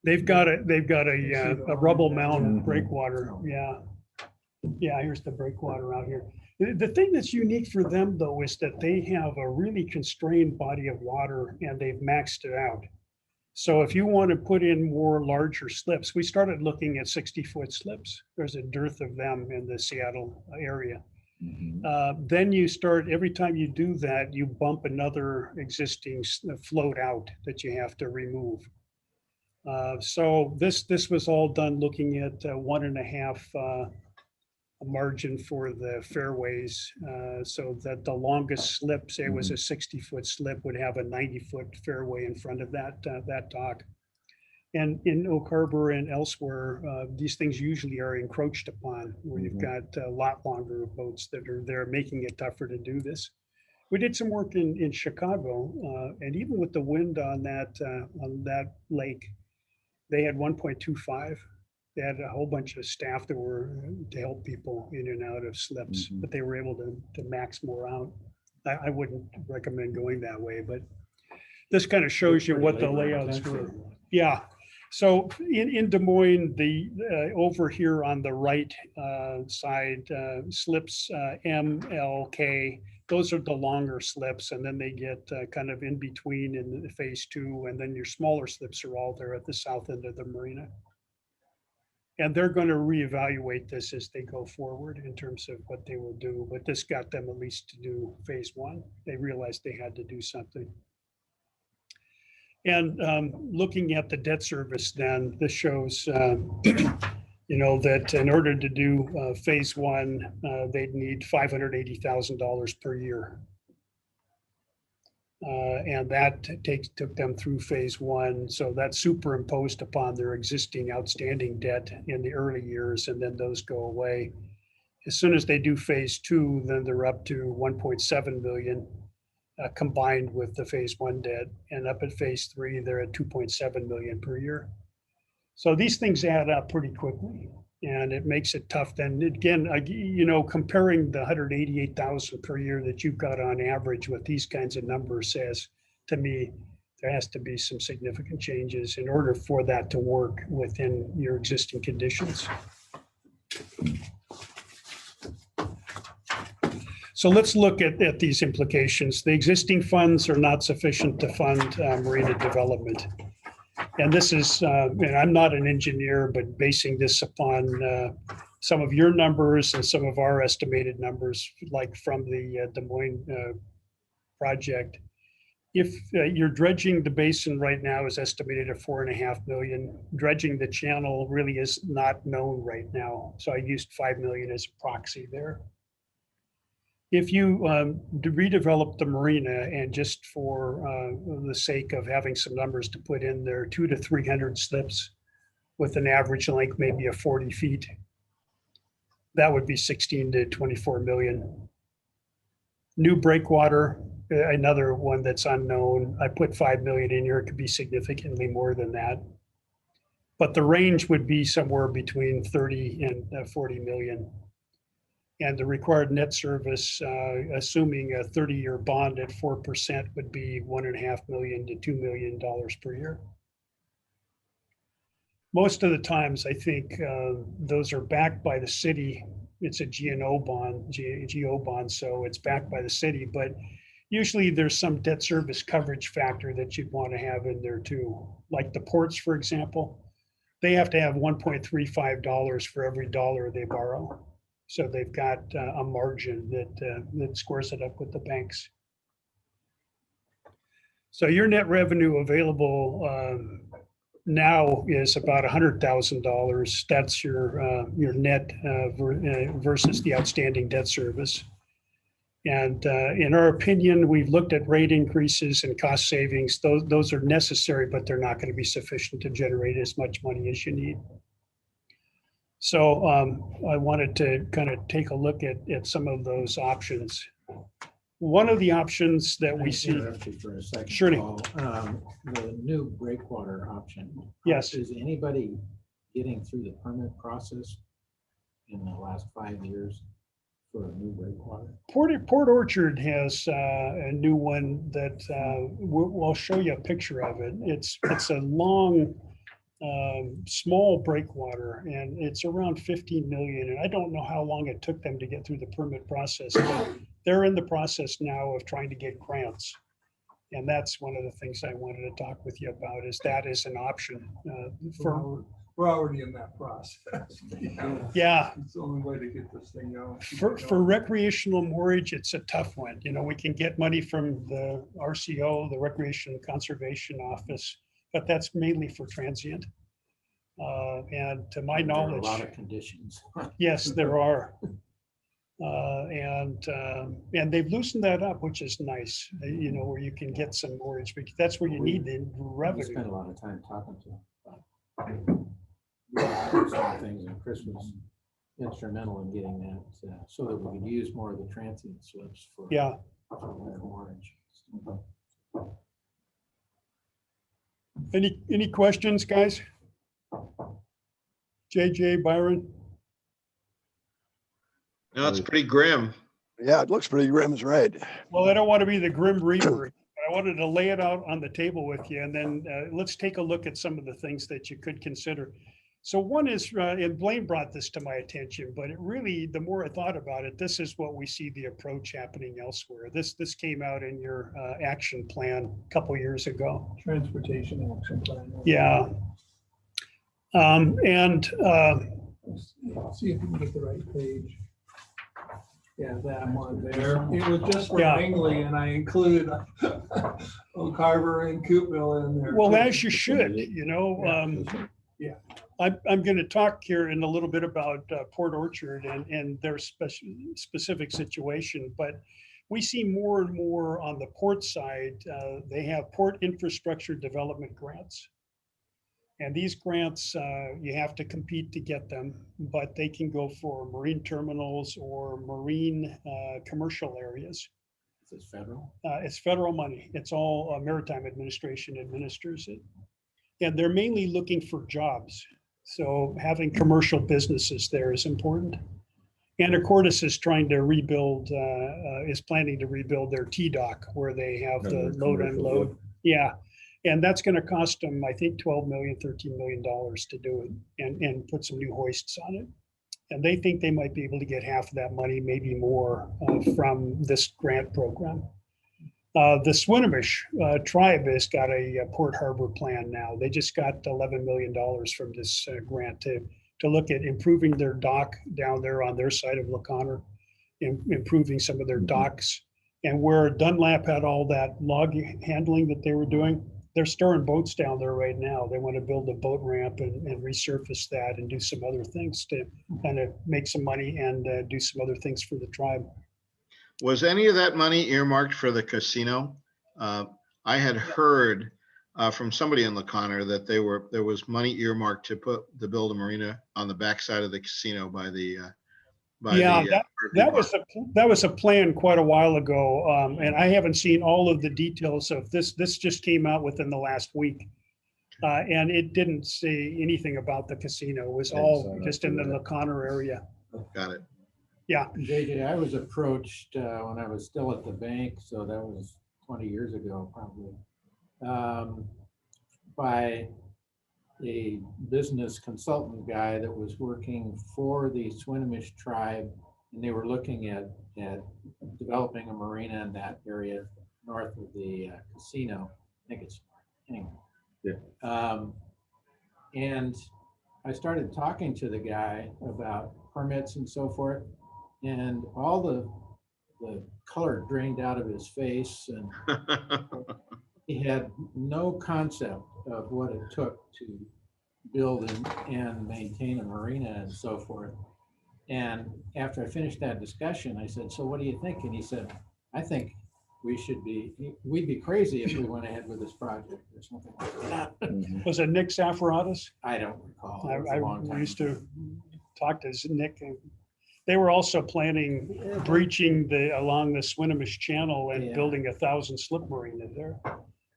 They've got a rubble mound Mhm. breakwater. Yeah. Yeah, here's the breakwater out here. The thing that's unique for them though is that they have a really constrained body of water and they've maxed it out. So if you want to put in more larger slips, we started looking at 60-foot slips. There's a dearth of them in the Seattle area. Mhm. Then you start, every time you do that, you bump another existing float out that you have to remove. So this was all done looking at 1.5 margin for the fairways, so that the longest slip, say it was a 60-foot slip, would have a 90-foot fairway in front of that dock. And in Oak Harbor and elsewhere, these things usually are encroached upon, where you've got a lot longer boats that are there, making it tougher to do this. We did some work in Chicago, and even with the wind on that lake, they had 1.25. They had a whole bunch of staff that were to help people in and out of slips, Mhm. but they were able to max more out. I wouldn't recommend going that way, but this kind of shows you Very what the labor layouts intensive. were. Yeah. So in Des Moines, the over here on the right side, slips M, L, K, those are the longer slips, and then they get kind of in between in the phase 2, and then your smaller slips are all there at the south end of the marina. And they're going to reevaluate this as they go forward in terms of what they will do, but this got them at least to do phase 1. They realized they had to do something. And looking at the debt service, then this shows, you know, that in order to do phase 1, they'd need $580,000 per year. And that took them through phase 1. So that's superimposed upon their existing outstanding debt in the early years, and then those go away. As soon as they do phase 2, then they're up to 1.7 million. Combined with the phase 1 debt, and up at phase 3, they're at 2.7 million per year. So these things add up pretty quickly, and it makes it tough. Then again, you know, comparing the 188,000 per year that you've got on average with these kinds of numbers says to me, there has to be some significant changes in order for that to work within your existing conditions. So let's look at these implications. The existing funds are not sufficient to fund marina development. And this is, and I'm not an engineer, but basing this upon some of your numbers and some of our estimated numbers, like from the Des Moines project. If you're dredging the basin right now is estimated at 4.5 million. Dredging the channel really is not known right now. So I used 5 million as a proxy there. If you redevelop the marina, and just for the sake of having some numbers to put in there, 200 to 300 slips with an average length maybe of 40 feet, that would be 16 to 24 million. New breakwater, another one that's unknown. I put 5 million in here. It could be significantly more than that. But the range would be somewhere between 30 and 40 million. And the required net service, assuming a 30-year bond at 4%, would be $1.5 million to $2 million per year. Most of the times, I think those are backed by the city. It's a GNO bond, GO bond, so it's backed by the city. But usually there's some debt service coverage factor that you'd want to have in there too. Like the ports, for example, they have to have $1.35 for every dollar they borrow. So they've got a margin that squares it up with the banks. So your net revenue available now is about $100,000. That's your net versus the outstanding debt service. And in our opinion, we've looked at rate increases and cost savings. Those are necessary, but they're not going to be sufficient to generate as much money as you need. So I wanted to kind of take a look at some of those options. One of the options that we see. Interrupt you for a second. Sure. Paul. The new breakwater option. Yes. Is anybody getting through the permit process in the last 5 years for a new breakwater? Port Orchard has a new one that we'll show you a picture of it. It's a long, small breakwater, and it's around 15 million. And I don't know how long it took them to get through the permit process. But they're in the process now of trying to get grants. And that's one of the things I wanted to talk with you about, is that is an option for. We're already in that process. Yeah. It's the only way to get this thing going. For recreational mortgage, it's a tough one. You know, we can get money from the RCO, the Recreation Conservation Office, but that's mainly for transient. And to my There are knowledge, a lot of conditions. yes, there are. And they've loosened that up, which is nice, you know, where you can get some mortgage, because that's where you need the We revenue. spent a lot of time talking to them about some things, and Chris was instrumental in getting that so that we could use more of the transient slips for Yeah. for mortgage. Any questions, guys? JJ, Byron? No, it's pretty grim. Yeah, it looks pretty grim, is right. Well, I don't want to be the grim reaper. I wanted to lay it out on the table with you, and then let's take a look at some of the things that you could consider. So one is, and Blaine brought this to my attention, but it really, the more I thought about it, this is what we see the approach happening elsewhere. This came out in your action plan a couple years ago. Transportation action plan. Yeah. See if you can get the right page. Yeah, that one there. It was just for Yeah. Langley, and I included Oak Harbor and Coopville in there. Well, too. as you should, you know. Yeah. I'm going to talk here in a little bit about Port Orchard and their specific situation, but we see more and more on the port side. They have port infrastructure development grants. And these grants, you have to compete to get them, but they can go for marine terminals or marine commercial areas. Is this federal? It's federal money. It's all Maritime Administration administers it. And they're mainly looking for jobs. So having commercial businesses there is important. Anacortes is trying to rebuild, is planning to rebuild their T-dock where they have the load unload. Yeah. And that's going to cost them, I think, $12 million, $13 million to do it and put some new hoists on it. And they think they might be able to get half of that money, maybe more, from this grant program. The Swinomish tribe has got a Port Harbor plan now. They just got $11 million from this grant to look at improving their dock down there on their side of Laconar, improving some of their docks. And where Dunlap had all that log handling that they were doing, they're storing boats down there right now. They want to build a boat ramp and resurface that and do some other things to kind of make some money and do some other things for the tribe. Was any of that money earmarked for the casino? I had heard from somebody in Laconar that there was money earmarked to build a marina on the backside of the casino by the that was a plan quite a while ago, and I haven't seen all of the details of this. This just came out within the last week, and it didn't say anything about the casino. It was all just in the Laconar area. Got it. Yeah. JJ, I was approached when I was still at the bank, so that was 20 years ago probably, by a business consultant guy that was working for the Swinomish tribe, and they were looking at developing a marina in that area north of the casino. I think it's anyway. Yeah. And I started talking to the guy about permits and so forth, and all the color drained out of his face, and he had no concept of what it took to build and maintain a marina and so forth. And after I finished that discussion, I said, so what do you think? And he said, I think we'd be crazy if we went ahead with this project or something like that. Mhm. Was it Nick Saffaratus? I don't recall. It was a long I time used ago. to talk to Nick. And they were also planning breaching along the Swinomish Channel and Yeah. building 1,000 slip marina there.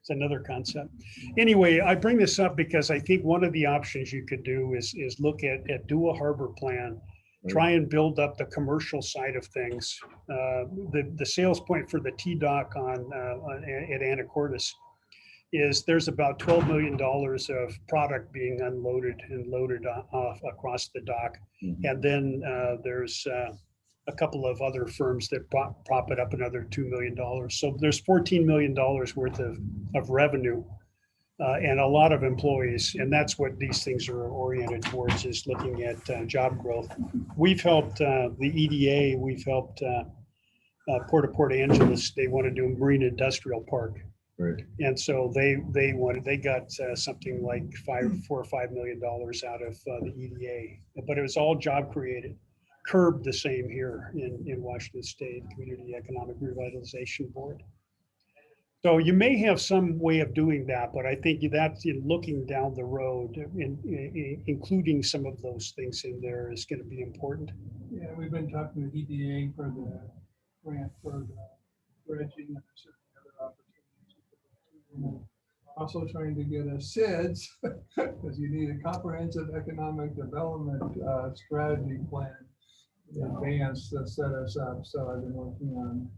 It's another concept. Anyway, I bring this up because I think one of the options you could do is look do a harbor plan, try and build up the commercial side of things. The sales point for the T-Dock at Anacortes is there's about $12 million of product being unloaded and loaded off across the dock. Mhm. And then there's a couple of other firms that prop it up another $2 million. So there's $14 million worth of revenue and a lot of employees. And that's what these things are oriented towards, is looking at job growth. We've helped the EDA, we've helped Port Angeles. They want to do a marine industrial park. Right. And so they got something like $4 or $5 million out of the EDA, but it was all job created. Curb the same here in Washington State, Community Economic Revitalization Board. So you may have some way of doing that, but I think that's in looking down the road, including some of those things in there is going to be important. Yeah, we've been talking to EDA for the grant for the dredging and certain other opportunities. Also trying to get us SIDS, because you need a comprehensive economic development strategy plan in advance to set us up. So I've been working on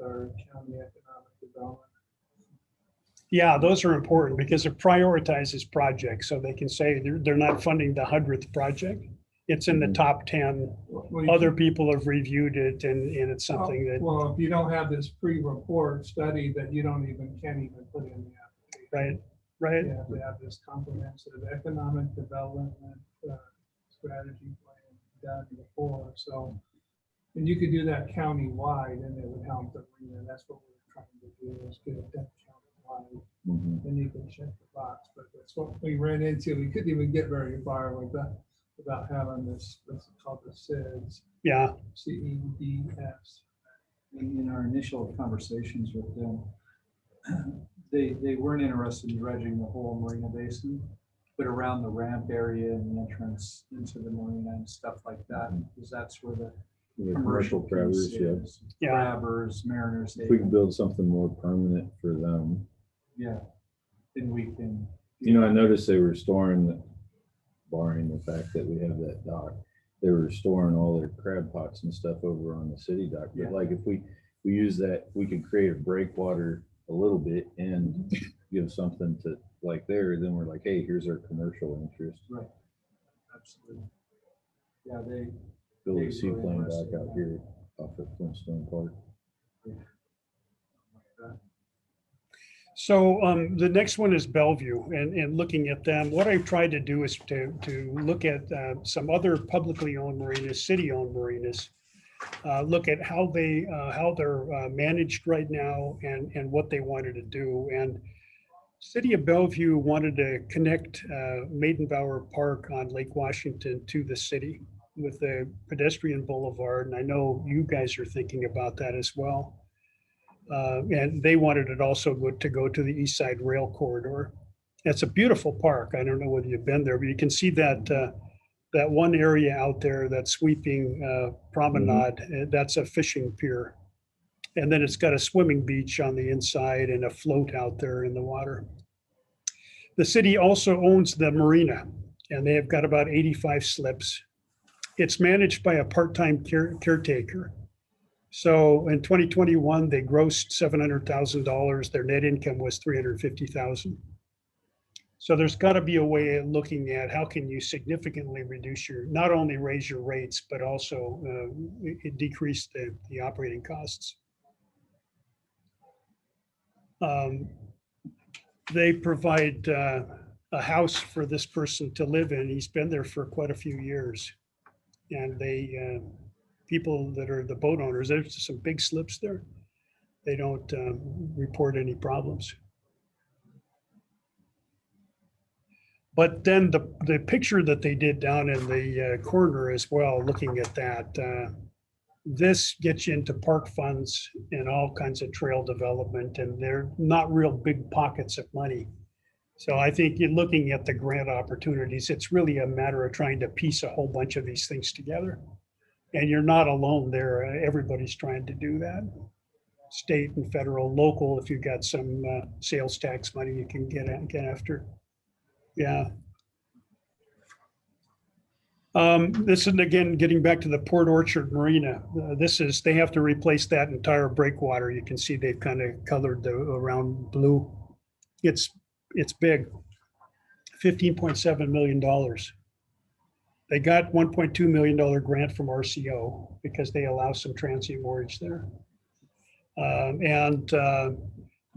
our county economic development. Yeah, those are important because it prioritizes projects. So they can say they're not funding the 100th project. It's in the top 10. Well, you Other can- people have reviewed it and it's something that, Well, if you don't have this pre-report study that you can't even put in the application. right? You have to have this comprehensive economic development strategy plan done before, so. And you could do that countywide and it would help the marina. That's what we're trying to do, is get it done countywide. Mhm. Then you can check the box, but that's what we ran into. We couldn't even get very far with that without having this, what's it called, the SIDS, Yeah, CEDS. In our initial conversations with them, they weren't interested in dredging the whole marina basin, but around the ramp area and the entrance into the marina and stuff like that, because that's where the The commercial commercial crabbers, piece yeah. is. Yeah. Crabbers, mariners. If we can build something more permanent for them. Yeah, then we can. You know, I noticed they were storing, barring the fact that we have that dock, they were storing all their crab pots and stuff over on the city dock. Yeah. But like if we use that, we could create a breakwater a little bit and give something to like there, then we're like, hey, here's our commercial interest. Right. Absolutely. Yeah, they. Build They a were seaplane interested dock in out that. here off of Flintstone Park. so the next one is Bellevue, and looking at them, what I've tried to do is to look at some other publicly owned marinas, city-owned marinas, look at how they're managed right now and what they wanted to do. And City of Bellevue wanted to connect Maidenbower Park on Lake Washington to the city with a pedestrian boulevard. And I know you guys are thinking about that as well. And they wanted it also to go to the East Side Rail Corridor. It's a beautiful park. I don't know whether you've been there, but you can see that that one area out there, that sweeping promenade, that's a fishing pier. And then it's got a swimming beach on the inside and a float out there in the water. The city also owns the marina, and they have got about 85 slips. It's managed by a part-time caretaker. So in 2021, they grossed $700,000. Their net income was $350,000. So there's got to be a way of looking at how can you significantly reduce not only raise your rates, but also decrease the operating costs. They provide a house for this person to live in. He's been there for quite a few years. And people that are the boat owners, there's some big slips there. They don't report any problems. But then the picture that they did down in the corner as well, looking at that, this gets you into park funds and all kinds of trail development, and they're not real big pockets of money. So I think you're looking at the grant opportunities. It's really a matter of trying to piece a whole bunch of these things together. And you're not alone there. Everybody's trying to do that. State and federal, local, if you've got some sales tax money you can get after. Yeah. This is again, getting back to the Port Orchard Marina. They have to replace that entire breakwater. You can see they've kind of colored the around blue. It's big, $15.7 million. They got $1.2 million grant from RCO because they allow some transient mortgage there.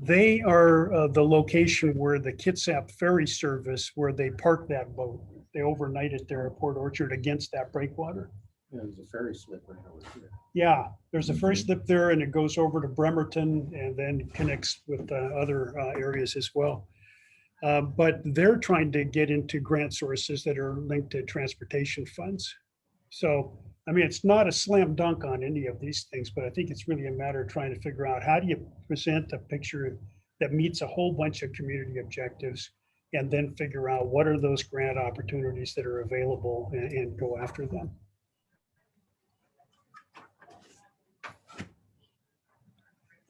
They are the location where the Kitsap ferry service, where they park that boat. They overnight it there at Port Orchard against that breakwater. There's a ferry slip right over here. Yeah, there's a ferry slip there, and it goes over to Bremerton and then connects with other areas as well. But they're trying to get into grant sources that are linked to transportation funds. So, I mean, it's not a slam dunk on any of these things, but I think it's really a matter of trying to figure out how do you present a picture that meets a whole bunch of community objectives, and then figure out what are those grant opportunities that are available and go after them.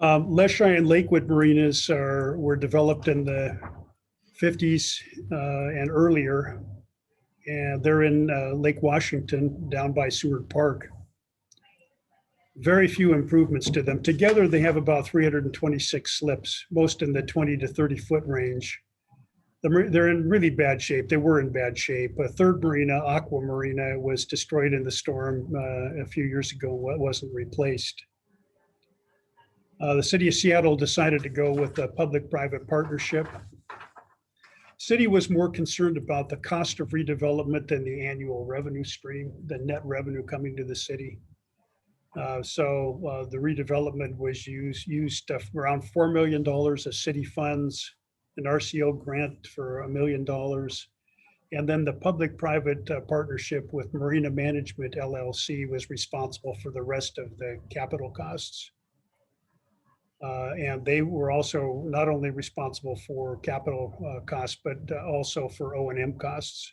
Leschi and Lakewood marinas were developed in the 50s and earlier, and they're in Lake Washington down by Seward Park. Very few improvements to them. Together, they have about 326 slips, most in the 20 to 30 foot range. They're in really bad shape. They were in bad shape. A third marina, Aqua Marina, was destroyed in the storm a few years ago. Wasn't replaced. The city of Seattle decided to go with a public-private partnership. City was more concerned about the cost of redevelopment than the annual revenue stream, the net revenue coming to the city. So the redevelopment was used around $4 million of city funds, an RCO grant for $1 million, and then the public-private partnership with Marina Management LLC was responsible for the rest of the capital costs. And they were also not only responsible for capital costs, but also for O&M costs.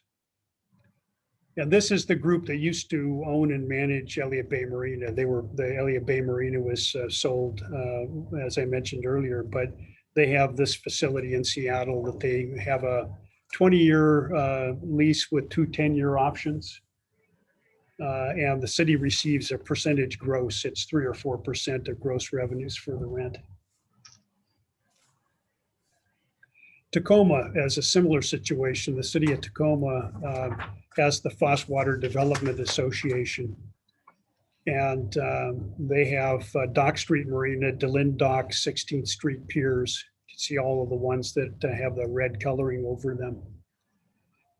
And this is the group that used to own and manage Elliott Bay Marina. The Elliott Bay Marina was sold, as I mentioned earlier, but they have this facility in Seattle that they have a 20-year lease with 2 10-year options. And the city receives a percentage gross. It's 3 or 4% of gross revenues for the rent. Tacoma has a similar situation. The city of Tacoma has the Foss Water Development Association. And they have Dock Street Marina, DeLynn Dock, 16th Street Piers. You can see all of the ones that have the red coloring over them.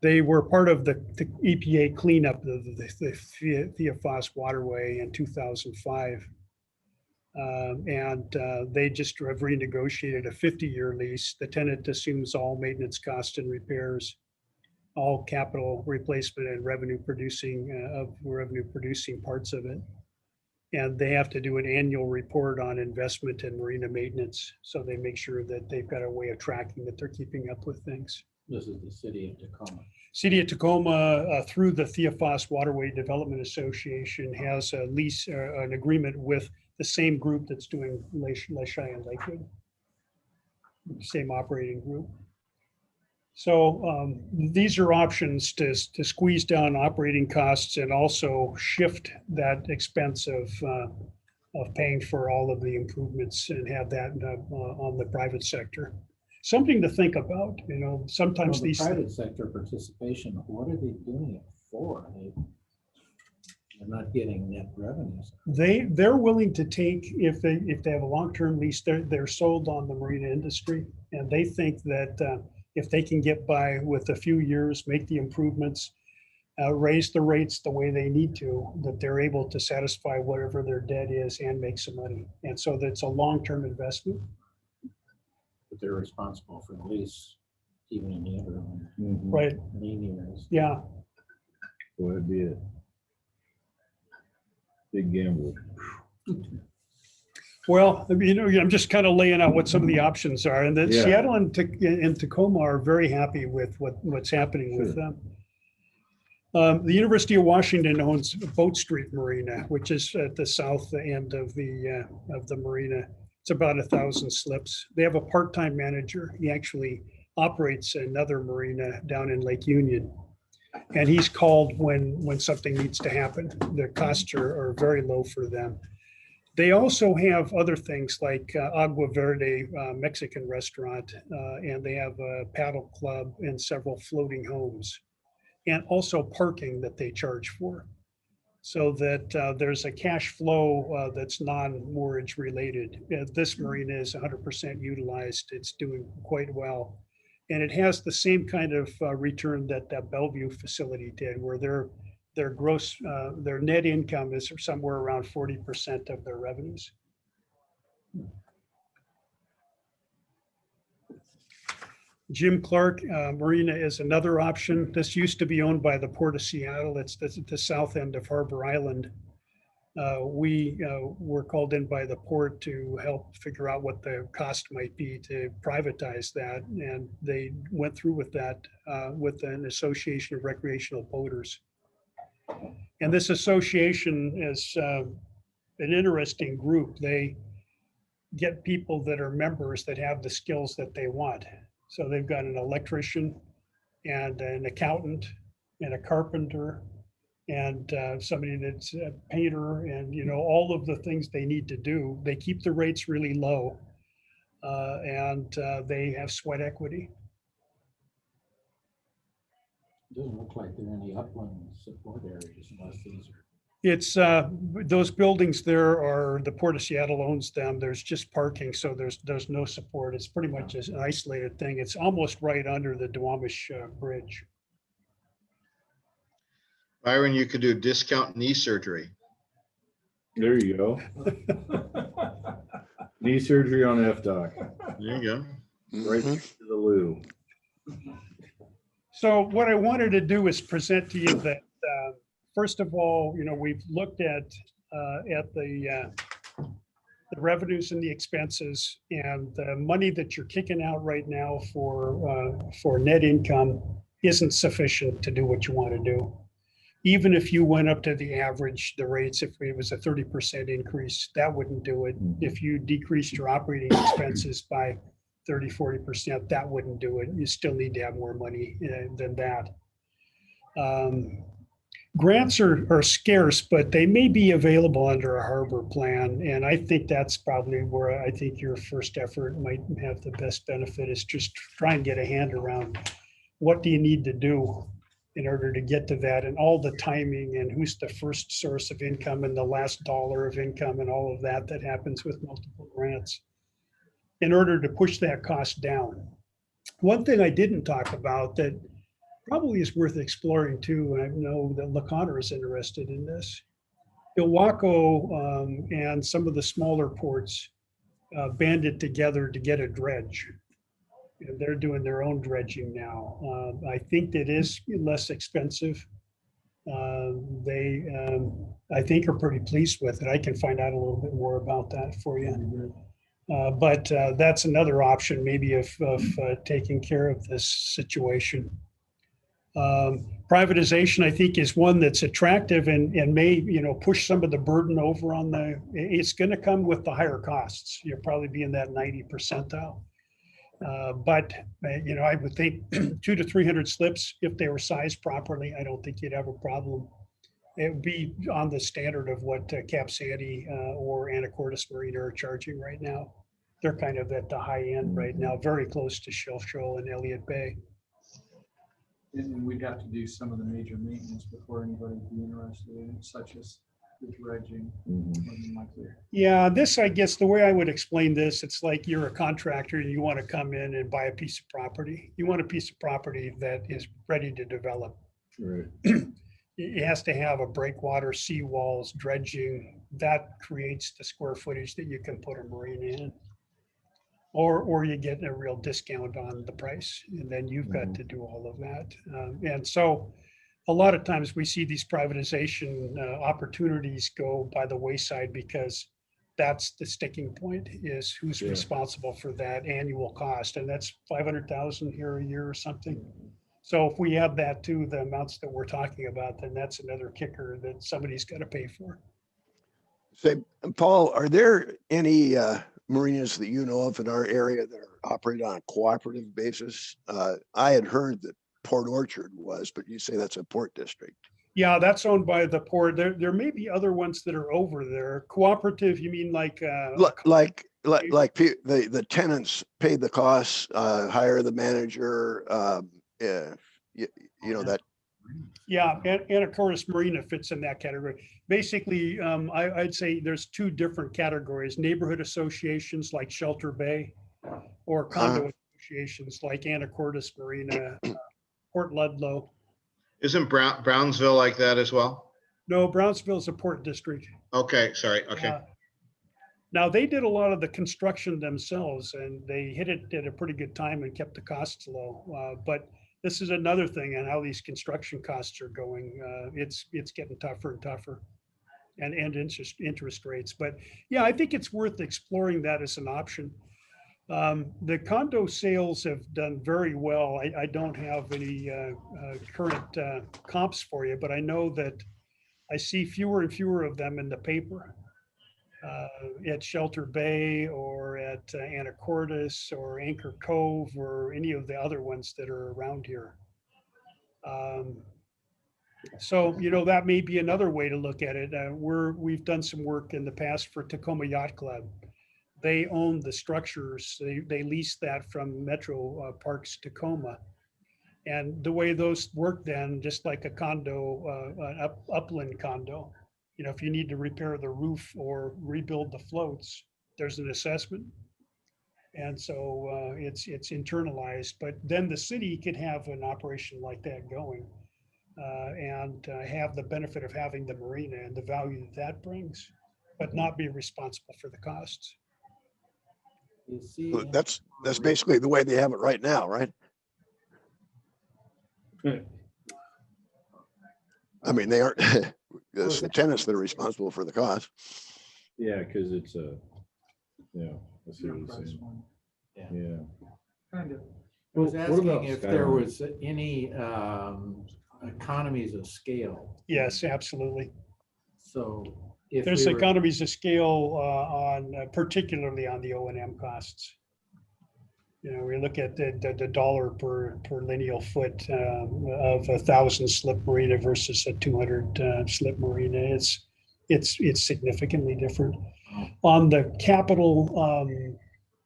They were part of the EPA cleanup of the Thea Foss waterway in 2005. And they just have renegotiated a 50-year lease. The tenant assumes all maintenance costs and repairs, all capital replacement and revenue producing parts of it. And they have to do an annual report on investment and marina maintenance. So they make sure that they've got a way of tracking that they're keeping up with things. This is the city of Tacoma. City of Tacoma, through the Thea Foss Waterway Development Association, has a lease, an agreement with the same group that's doing Leschi and Lakewood, same operating group. So these are options to squeeze down operating costs and also shift that expense of paying for all of the improvements and have that on the private sector. Something to think about, you know, sometimes Well, the these private sector participation, what are they doing it for? They're not getting net revenues. they're willing to take, if they have a long-term lease, they're sold on the marina industry. And they think that if they can get by with a few years, make the improvements, raise the rates the way they need to, that they're able to satisfy whatever their debt is and make some money. And so that's a long-term investment. But they're responsible for the lease even in the interim, right? main years. Yeah. So it'd be a big gamble. Well, I mean, you know, I'm just kind of laying out what some of the options are, and then Yeah. Seattle and Tacoma are very happy with what's happening with them. The University of Washington owns Boat Street Marina, which is at the south end of the marina. It's about 1,000 slips. They have a part-time manager. He actually operates another marina down in Lake Union. And he's called when something needs to happen. The costs are very low for them. They also have other things like Agua Verde Mexican restaurant, and they have a paddle club and several floating homes, and also parking that they charge for. So that there's a cash flow that's non-moorage related. This marina is 100% utilized. It's doing quite well. And it has the same kind of return that Bellevue facility did, where their gross, their net income is somewhere around 40% of their revenues. Jim Clark Marina is another option. This used to be owned by the Port of Seattle. It's the south end of Harbor Island. We were called in by the port to help figure out what the cost might be to privatize that. And they went through with that with an association of recreational boaters. And this association is an interesting group. They get people that are members that have the skills that they want. So they've got an electrician and an accountant and a carpenter and somebody that's a painter, and you know, all of the things they need to do. They keep the rates really low, and they have sweat equity. Doesn't look like there are any upland support areas unless these are. It's those buildings there are, the Port of Seattle owns them. There's just parking, so there's no support. It's pretty much an isolated thing. It's almost right under the Duwamish Bridge. Byron, you could do discount knee surgery. There you go. Knee surgery on FDOC, There you go. right Mhm. next to the loo. So what I wanted to do is present to you that, first of all, you know, we've looked at the revenues and the expenses, and the money that you're kicking out right now for net income isn't sufficient to do what you want to do. Even if you went up to the average, the rates, if it was a 30% increase, that wouldn't do it. If you decreased your operating expenses by 30, 40%, that wouldn't do it. You still need to have more money than that. Grants are scarce, but they may be available under a harbor plan. And I think that's probably where I think your first effort might have the best benefit, is just try and get a hand around what do you need to do in order to get to that, and all the timing and who's the first source of income and the last dollar of income and all of that that happens with multiple grants in order to push that cost down. One thing I didn't talk about that probably is worth exploring too, and I know that LaConner is interested in this. Ilwaco and some of the smaller ports banded together to get a dredge. And they're doing their own dredging now. I think it is less expensive. They, I think, are pretty pleased with it. I can find out a little bit more about that for you. But that's another option, maybe, of taking care of this situation. Privatization, I think, is one that's attractive and may, you know, push some of the burden over on it's going to come with the higher costs. You'll probably be in that 90 percentile. But you know, I would think 200 to 300 slips, if they were sized properly, I don't think you'd have a problem. It would be on the standard of what Cap Sandy or Anacortes Marina are charging right now. They're kind of at the high end right now, very close to Shelf Shoal and Elliott Bay. And we'd have to do some of the major maintenance before anybody would be interested in it, such as the dredging. Something like that. Yeah, this, I guess, the way I would explain this, it's like you're a contractor and you want to come in and buy a piece of property. You want a piece of property that is ready to develop. Right. It has to have a breakwater, seawalls, dredging. That creates the square footage that you can put a marina in. or you get a real discount on the price, and then you've got to do all of that. And so a lot of times we see these privatization opportunities go by the wayside because that's the sticking point, is who's Yeah. responsible for that annual cost. And that's 500,000 here a year or something. So if we add that to the amounts that we're talking about, then that's another kicker that somebody's got to pay for. Say, Paul, are there any marinas that you know of in our area that are operated on a cooperative basis? I had heard that Port Orchard was, but you say that's a port district. Yeah, that's owned by the port. There may be other ones that are over there. Cooperative, you mean like? The tenants pay the costs, hire the manager, yeah, you know, that. Yeah, and of course, Marina fits in that category. Basically, I'd say there's two different categories: neighborhood associations like Shelter Bay, or condo associations like Anacortes Marina, Port Ludlow. Isn't Brownsville like that as well? No, Brownsville's a port district. Okay, sorry. Okay. Now, they did a lot of the construction themselves, and they hit it at a pretty good time and kept the costs low. But this is another thing on how these construction costs are going. It's getting tougher and tougher, and interest rates. But yeah, I think it's worth exploring that as an option. The condo sales have done very well. I don't have any current comps for you, but I know that I see fewer and fewer of them in the paper. At Shelter Bay or at Anacortes or Anchor Cove or any of the other ones that are around here. So, that may be another way to look at it. We've done some work in the past for Tacoma Yacht Club. They own the structures. They lease that from Metro Parks Tacoma. And the way those work then, just like a condo, an upland condo, if you need to repair the roof or rebuild the floats, there's an assessment. And so it's internalized, but then the city could have an operation like that going and have the benefit of having the marina and the value that brings, but not be responsible for the costs. You see, That's basically the way they have it right now, right? I mean, they aren't, it's the tenants that are responsible for the cost. Yeah, because it's yeah, I see what you're saying. Yeah. Kind of. I was What about asking if there Skyline? was any economies of scale. Yes, absolutely. So if There's we were, economies of scale on, particularly on the O&M costs. We look at the dollar per lineal foot of 1,000 slip marina versus a 200 slip marina. It's significantly different. On the capital,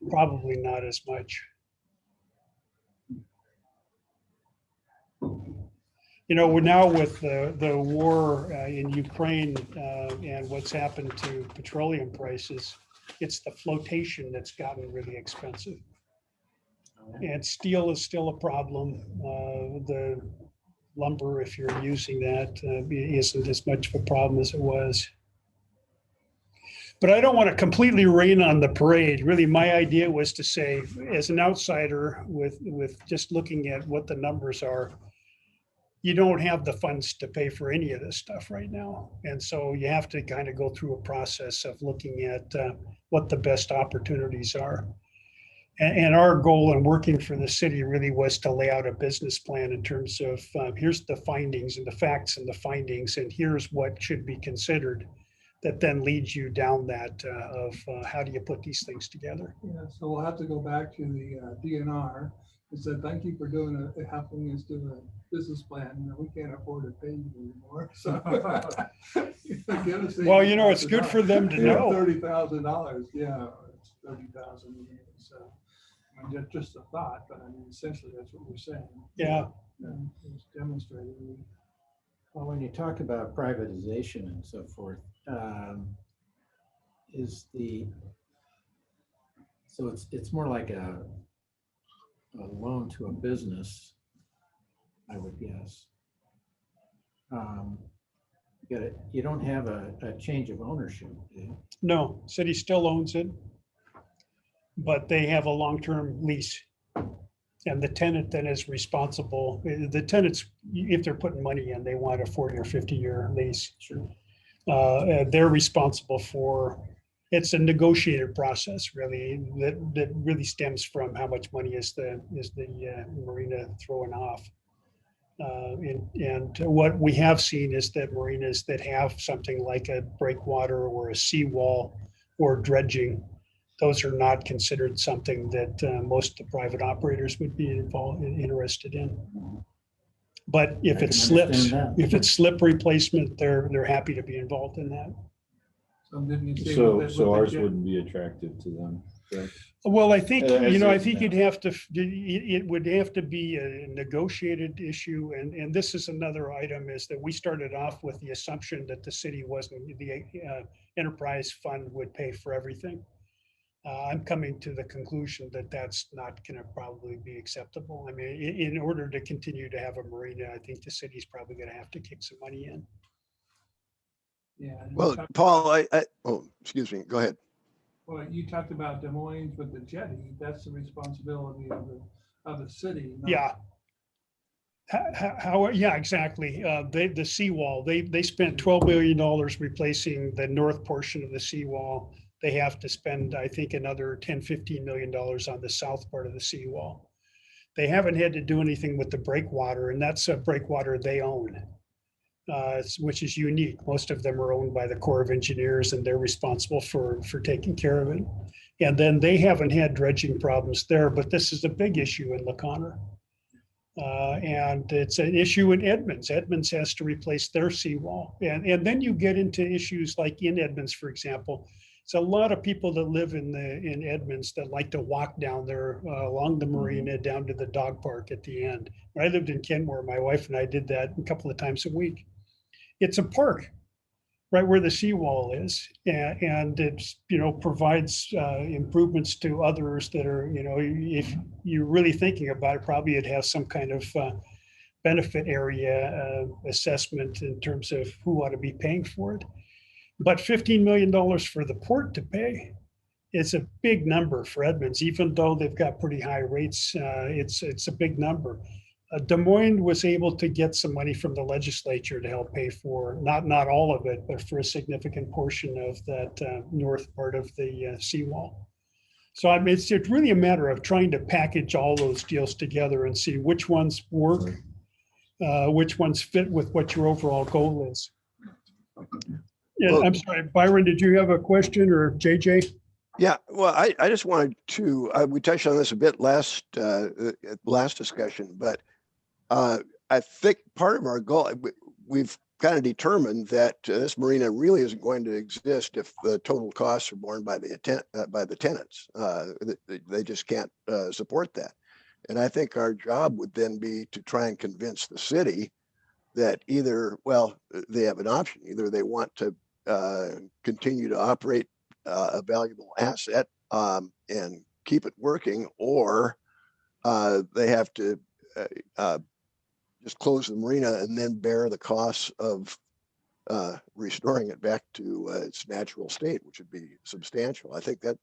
probably not as much. We're now with the war in Ukraine and what's happened to petroleum prices, it's the flotation that's gotten really expensive. And steel is still a problem. The lumber, if you're using that, isn't as much of a problem as it was. But I don't want to completely rain on the parade. Really, my idea was to say, as an outsider, with just looking at what the numbers are, you don't have the funds to pay for any of this stuff right now. And so you have to kind of go through a process of looking at what the best opportunities are. And our goal in working for the city really was to lay out a business plan in terms of here's the findings and the facts and the findings, and here's what should be considered, that then leads you down that of how do you put these things together. Yeah, so we'll have to go back to the DNR and say, thank you for helping us do a business plan. We can't afford to pay you anymore. So well, it's good for them to know. $30,000. Yeah, it's 30,000. So I mean, just a thought, but I mean, essentially that's what we're saying. Yeah. And it's demonstrated. well, when you talk about privatization and so forth, so it's more like a loan to a business, I would guess. You don't have a change of ownership, do you? No, city still owns it. but they have a long-term lease. And the tenant then is responsible. The tenants, if they're putting money in, they want a 40 or 50-year lease. Sure. And they're responsible for, it's a negotiated process really, that really stems from how much money is the marina throwing off. And what we have seen is that marinas that have something like a breakwater or a seawall or dredging, those are not considered something that most of the private operators would be interested in. But if I it's can slips, understand that. if it's slip replacement, they're happy to be involved in that. So didn't you say So, with the- so with the ours jet- wouldn't be attractive to them, correct? Well, I think, As I is think now. you'd have to, it would have to be a negotiated issue. And this is another item, is that we started off with the assumption that the city wasn't, the enterprise fund would pay for everything. I'm coming to the conclusion that that's not going to probably be acceptable. I mean, in order to continue to have a marina, I think the city's probably going to have to kick some money in. Yeah. and you Well, talked Paul, about- oh, excuse me, go ahead. Well, you talked about Des Moines with the jetty. That's the responsibility of the city. not- Yeah. How, yeah, exactly. The seawall, they spent $12 million replacing the north portion of the seawall. They have to spend, I think, another 10, $15 million on the south part of the seawall. They haven't had to do anything with the breakwater, and that's a breakwater they own, which is unique. Most of them are owned by the Corps of Engineers, and they're responsible for taking care of it. And then they haven't had dredging problems there, but this is a big issue in LaConner. And it's an issue in Edmonds. Edmonds has to replace their seawall. And then you get into issues like in Edmonds, for example. It's a lot of people that live in Edmonds that like to walk down there along the marina down to the dog park at the end. When I lived in Kenmore, my wife and I did that a couple of times a week. It's a park right where the seawall is, and it's, provides improvements to others that are, if you're really thinking about it, probably it has some kind of benefit area assessment in terms of who ought to be paying for it. But $15 million for the port to pay, it's a big number for Edmonds, even though they've got pretty high rates. It's a big number. Des Moines was able to get some money from the legislature to help pay for, not all of it, but for a significant portion of that north part of the seawall. So I mean, it's really a matter of trying to package all those deals together and see which ones work, which ones fit with what your overall goal is. Yeah, Well- I'm sorry, Byron, did you have a question, or JJ? Yeah, well, I just wanted to, we touched on this a bit last discussion, but I think part of our goal, we've kind of determined that this marina really isn't going to exist if the total costs are borne by the tenants. They just can't support that. And I think our job would then be to try and convince the city that either, well, they have an option. Either they want to continue to operate a valuable asset and keep it working, or they have to just close the marina and then bear the costs of restoring it back to its natural state, which would be substantial. I think that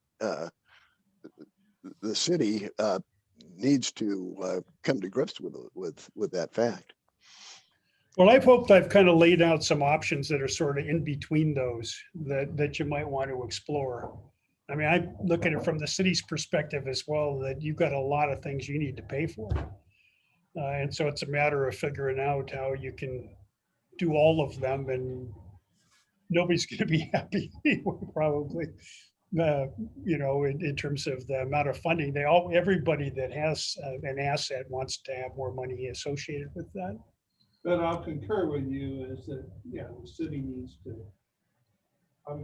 the city needs to come to grips with that fact. Well, I've hoped I've kind of laid out some options that are sort of in between those that you might want to explore. I mean, I look at it from the city's perspective as well, that you've got a lot of things you need to pay for. And so it's a matter of figuring out how you can do all of them, and nobody's going to be happy probably, in terms of the amount of funding. Everybody that has an asset wants to have more money associated with that. But I'll concur with you is that, yeah, the city needs to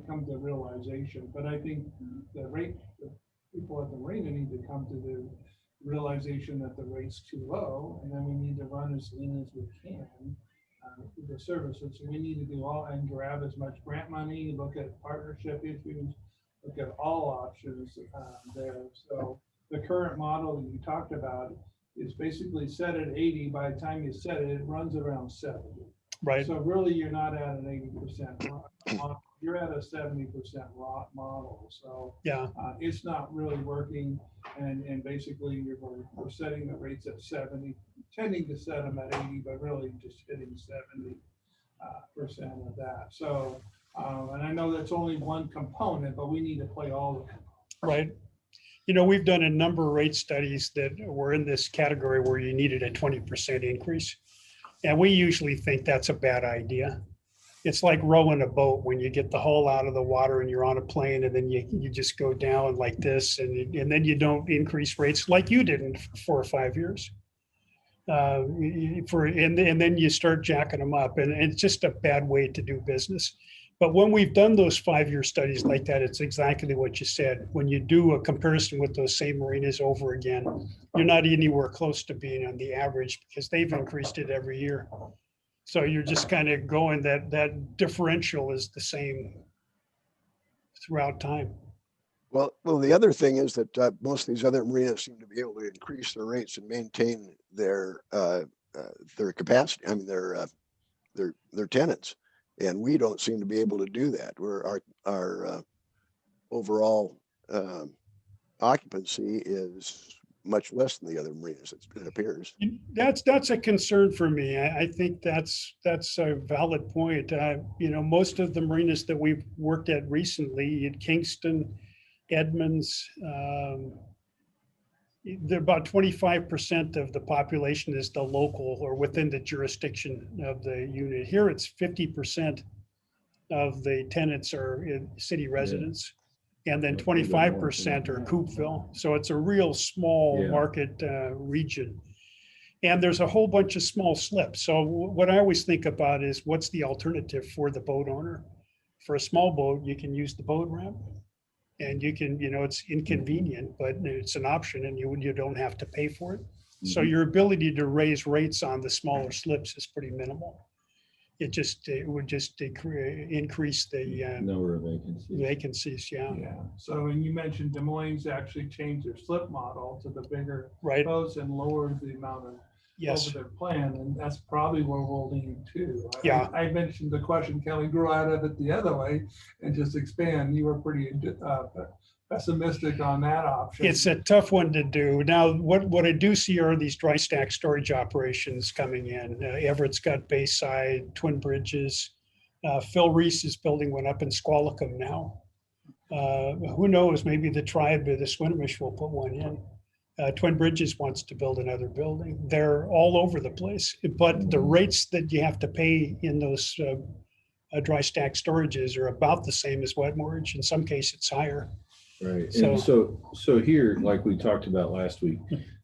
come to realization, but I think the people at the marina need to come to the realization that the rate's too low, and then we need to run as lean as we can with the services. We need to do all and grab as much grant money, look at partnership issues, look at all options there. So the current model that you talked about is basically set at 80. By the time you set it, it runs around 70. Right. So really, you're not at an 80% you're at a 70% rot model, so Yeah, it's not really working. And basically we're setting the rates at 70, tending to set them at 80, but really just hitting 70% of that. So, and I know that's only one component, but we need to play all the components. right. You know, we've done a number of rate studies that were in this category where you needed a 20% increase. And we usually think that's a bad idea. It's like rowing a boat when you get the hull out of the water and you're on a plane and then you just go down like this and then you don't increase rates like you did in 4 or 5 years. And then you start jacking them up and it's just a bad way to do business. But when we've done those 5-year studies like that, it's exactly what you said. When you do a comparison with those same marinas over again, you're not anywhere close to being on the average because they've increased it every year. So you're just kind of going that differential is the same throughout time. Well, the other thing is that most of these other marinas seem to be able to increase their rates and maintain their capacity. I mean, their tenants, and we don't seem to be able to do that. Where our overall occupancy is much less than the other marinas. It appears. That's a concern for me. I think that's a valid point. You know, most of the marinas that we've worked at recently in Kingston, Edmonds, they're about 25% of the population is the local or within the jurisdiction of the unit. Here it's 50% of the tenants are in city residents. And then 25% are Coopville. So it's a real small market region. And there's a whole bunch of small slips. So what I always think about is what's the alternative for the boat owner? For a small boat, you can use the boat ramp. And you can, you know, it's inconvenient, but it's an option and you don't have to pay for it. So your ability to raise rates on the smaller slips is pretty minimal. It would just increase the Number of vacancies. vacancies, yeah. Yeah, so when you mentioned Des Moines actually changed their slip model to the bigger Right. boats and lowered the amount of Yes, over their plan, and that's probably where we'll lean to. Yeah. I mentioned the question, can we grow out of it the other way and just expand? You were pretty pessimistic on that option. it's a tough one to do. Now, what I do see are these dry stack storage operations coming in. Everett's got Bayside, Twin Bridges. Phil Reese is building one up in Squalicum now. Who knows, maybe the tribe of the Swinomish will put one in. Twin Bridges wants to build another building. They're all over the place, but the rates that you have to pay in those dry stack storages are about the same as wet moorage. In some cases, it's higher. Right. So- And so here, like we talked about last week,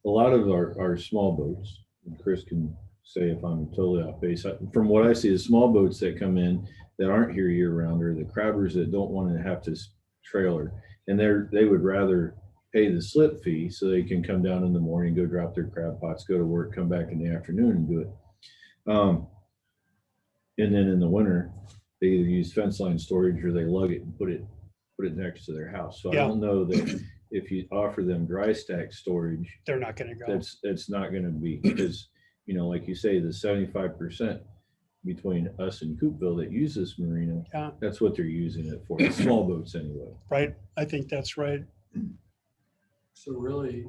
a lot of our small boats, and Chris can say if I'm totally off base. From what I see, the small boats that come in that aren't here year round are the crabbers that don't want to have to trailer. And they would rather pay the slip fee so they can come down in the morning, go drop their crab pots, go to work, come back in the afternoon and do it. And then in the winter, they either use fence line storage or they lug it and put it next to their house. So Yeah. I don't know that if you offer them dry stack storage, They're not going to go. that's not going to be, because, you know, like you say, the 75% between us and Coopville that use this marina, Yeah. that's what they're using it for, the small boats anyway. Right. I think that's right. So really,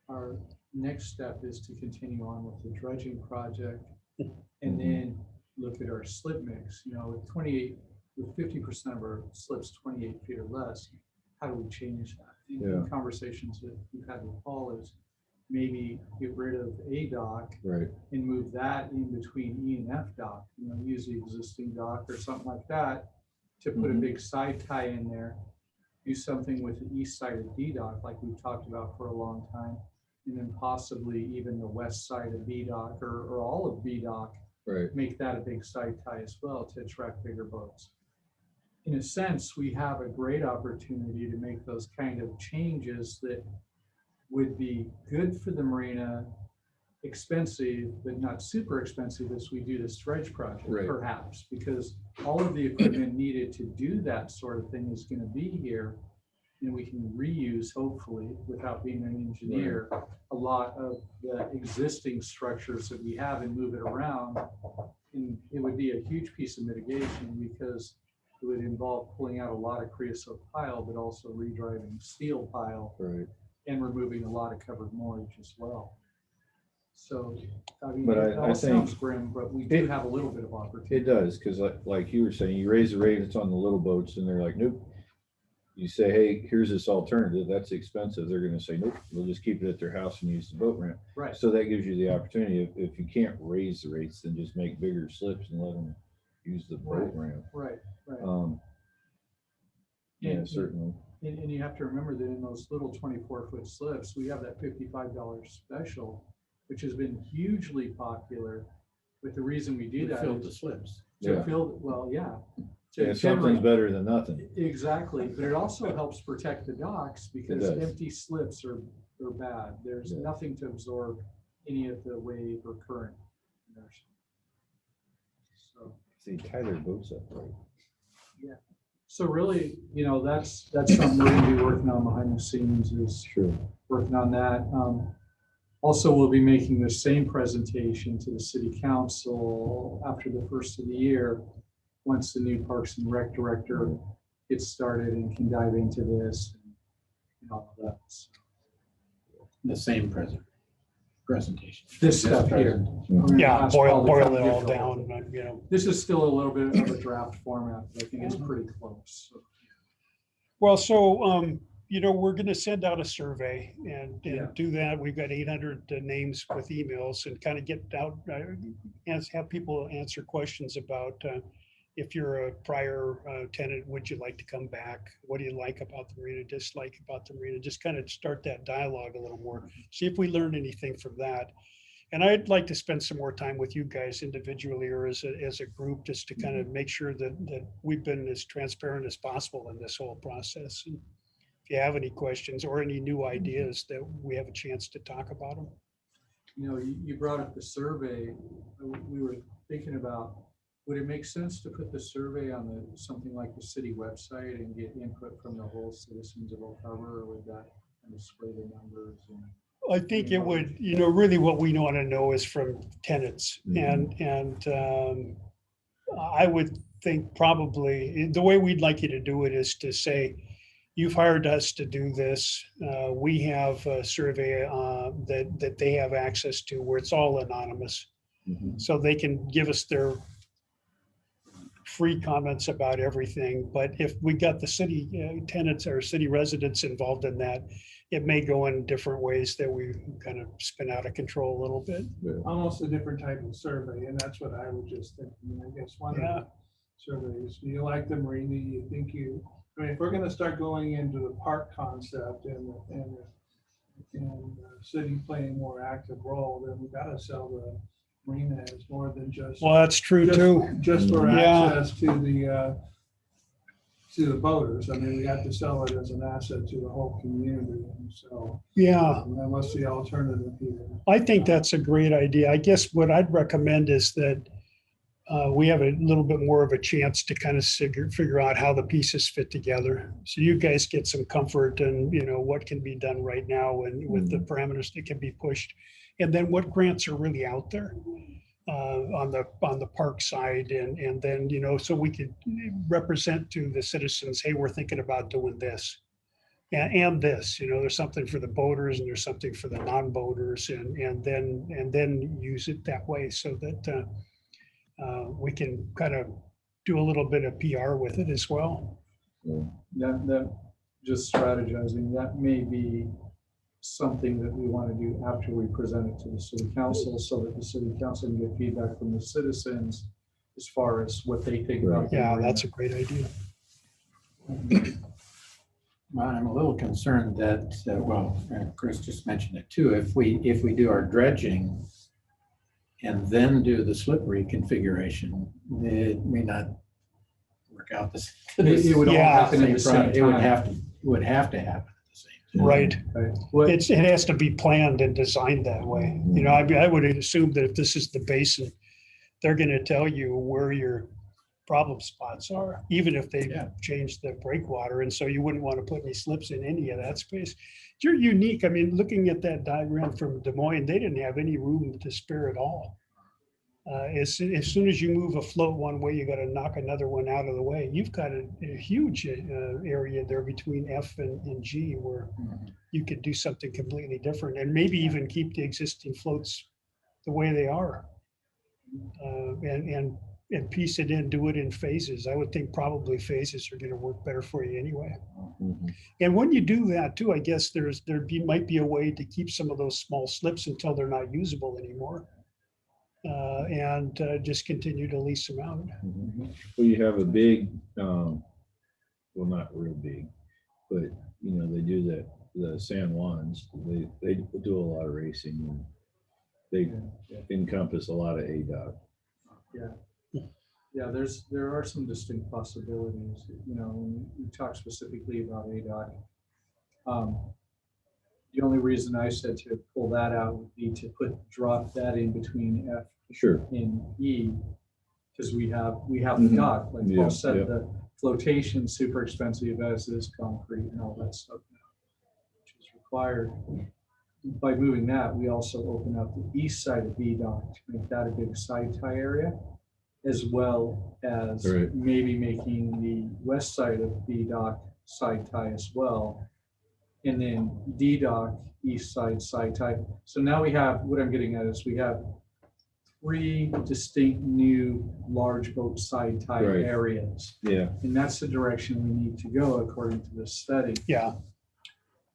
our next step is to continue on with the dredging project and then look at our slip mix, you know, with 50% of our slips 28 feet or less, how do we change that? Yeah. The conversations that we've had with Paul is maybe get rid of a dock Right. and move that in between E and F dock, you know, use the existing dock or something like that to put a big side tie in there, do something with the east side of D dock like we've talked about for a long time, and then possibly even the west side of B dock or all of B dock, Right. make that a big side tie as well to attract bigger boats. In a sense, we have a great opportunity to make those kind of changes that would be good for the marina, expensive, but not super expensive as we do this dredge project, Right. perhaps, because all of the equipment needed to do that sort of thing is going to be here. And we can reuse, hopefully, without being an engineer, a lot of the existing structures that we have and move it around and it would be a huge piece of mitigation because it would involve pulling out a lot of creosote pile, but also redriving steel pile Right. and removing a lot of covered moorage as well. So, I mean, But it I all sounds think grim, but we do it- have a little bit of opportunity. It does, because like you were saying, you raise the rate, it's on the little boats, and they're like, nope. You say, hey, here's this alternative, that's expensive, they're gonna say, nope, we'll just keep it at their house and use the boat ramp. Right. So that gives you the opportunity, if you can't raise the rates, then just make bigger slips and let them use the boat ramp. Right, right. Yeah, And- certainly. And you have to remember that in those little 24-foot slips, we have that $55 special, which has been hugely popular. But the reason we do We that filled the is slips. to Yeah. fill, well, yeah. to Yeah, something's generate- better than nothing. Exactly, but it also helps protect the docks because does. empty slips are bad. There's Yeah. nothing to absorb any of the wave or current inertia. So. See, tie their boats up right. So really, that's something we're gonna be working on behind the scenes is Sure. working on that. Also, we'll be making the same presentation to the city council after the first of the year, once the new Parks and Rec director gets started and can dive into this and all of that. So The same presentation. this stuff here. we're gonna Yeah, ask Paul to boil come it give all the- down, This is still a little bit of a draft format, but I think it's pretty close. So. Well, so, we're gonna send out a survey and Yeah. do that. We've got 800 names with emails and kind of get out, have people answer questions about if you're a prior tenant, would you like to come back? What do you like about the marina, dislike about the marina? Just kind of start that dialogue a little more. See if we learn anything from that. And I'd like to spend some more time with you guys individually or as a group, just to kind of make sure that we've been as transparent as possible in this whole process. And if you have any questions or any new ideas, that we have a chance to talk about them. You brought up the survey. We were thinking about, would it make sense to put the survey on something like the city website and get input from the whole citizens of Oak Harbor, or would that kind of sway the numbers? I think it would, really what we want to know is from tenants and I would think probably the way we'd like you to do it is to say, you've hired us to do this. We have a survey that they have access to where it's all anonymous. So they can give us their free comments about everything. But if we got the city tenants or city residents involved in that, it may go in different ways that we kind of spin out of control a little bit. Almost a different type of survey, and that's what I was just thinking. I guess one of Yeah. the surveys, do you like the marina? If we're gonna start going into the park concept and the city playing a more active role, then we gotta sell the marina as more than just. Well, that's true too. Just for Yeah. access to the boaters. I mean, we have to sell it as an asset to the whole community. And so Yeah. what's the alternative here? I think that's a great idea. I guess what I'd recommend is that we have a little bit more of a chance to kind of figure out how the pieces fit together. So you guys get some comfort and, what can be done right now and with the parameters that can be pushed. And then what grants are really out there on the park side. And then, so we could represent to the citizens, hey, we're thinking about doing this. And this, there's something for the boaters and there's something for the non-boaters and then use it that way so that we can kind of do a little bit of PR with it as well. That just strategizing, that may be something that we want to do after we present it to the city council so that the city council can get feedback from the citizens as far as what they think about. the Yeah, marina. that's a great idea. Well, I'm a little concerned that, Chris just mentioned it too. If we do our dredging and then do the slip reconfiguration, it may not work out the same. It would all Yeah. happen at the same It would time. have to happen at the same time. Right. Right. What- It has to be planned and designed that way. I would assume that if this is the basin, they're going to tell you where your problem spots are, even if they Yeah. change the breakwater. And so you wouldn't want to put any slips in any of that space. You're unique. I mean, looking at that diagram from Des Moines, they didn't have any room to spare at all. As soon as you move a float one way, you got to knock another one out of the way. You've got a huge area there between F and G where you could do something completely different and maybe even keep the existing floats the way they are. And piece it in, do it in phases. I would think probably phases are going to work better for you anyway. Mhm. And when you do that too, I guess might be a way to keep some of those small slips until they're not usable anymore. And just continue to lease them out. Mhm. Well, you have a big, well, not real big, but you know, they do that, the San Juans, they do a lot of racing and they encompass a lot of ADOT. Yeah, there are some distinct possibilities, you know, when we talk specifically about ADOT. The only reason I said to pull that out would be to drop that in between F Sure. and E, because we have Mhm. the dock, like Yeah, Paul said, yeah. the flotation super expensive as is concrete and all that stuff now, which is required. By moving that, we also open up the east side of B dock to make that a big side tie area, as well as Right. maybe making the west side of B dock side tie as well. And then D dock, east side tie. So now we have, what I'm getting at is we have 3 distinct new large boat side tie Right. areas. Yeah. And that's the direction we need to go according to this study. Yeah.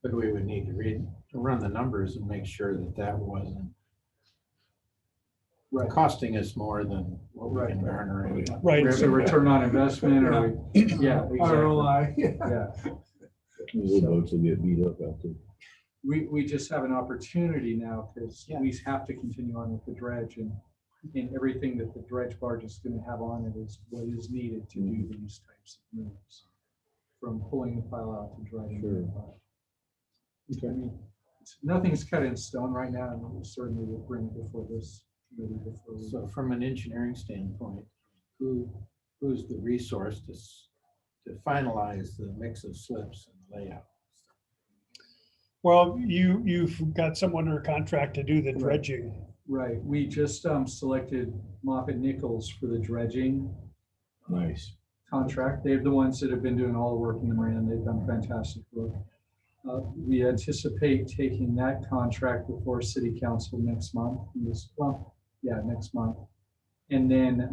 But we would need to run the numbers and make sure that wasn't Right. costing us more than what we can garner. Right. So return on investment or, yeah, exactly. ROI. Yeah. Little boats will get beat up out there. We just have an opportunity now because Yeah. we have to continue on with the dredge and everything that the dredge barge is going to have on it is what is needed to do these types of moves. From pulling the pile out to dredging. Sure. I mean, nothing's cut in stone right now, and we certainly will bring it before this committee before we. So from an engineering standpoint, who's the resource to finalize the mix of slips and layout? Well, you've got someone under contract to do the dredging. Right, we just selected Moffett Nichols for the dredging Nice. contract. They're the ones that have been doing all the work in the marina, and they've done fantastic work. We anticipate taking that contract before city council next month. Next month. And then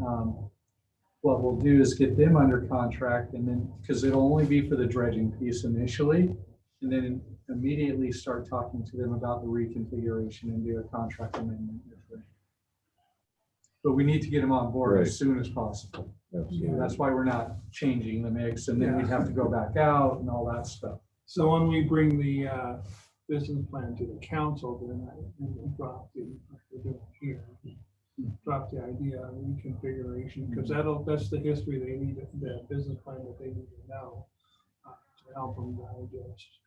what we'll do is get them under contract, and then, because it'll only be for the dredging piece initially, and then immediately start talking to them about the reconfiguration and do a contract amendment. But we need to get them on board Right. as soon as possible. Absolutely. That's why we're not changing the mix, and then we'd have to go back out and all that stuff. So when we bring the business plan to the council, then I drop like we're doing here, drop the idea of reconfiguration, because that's the history they need, the business plan that they need to know to help them digest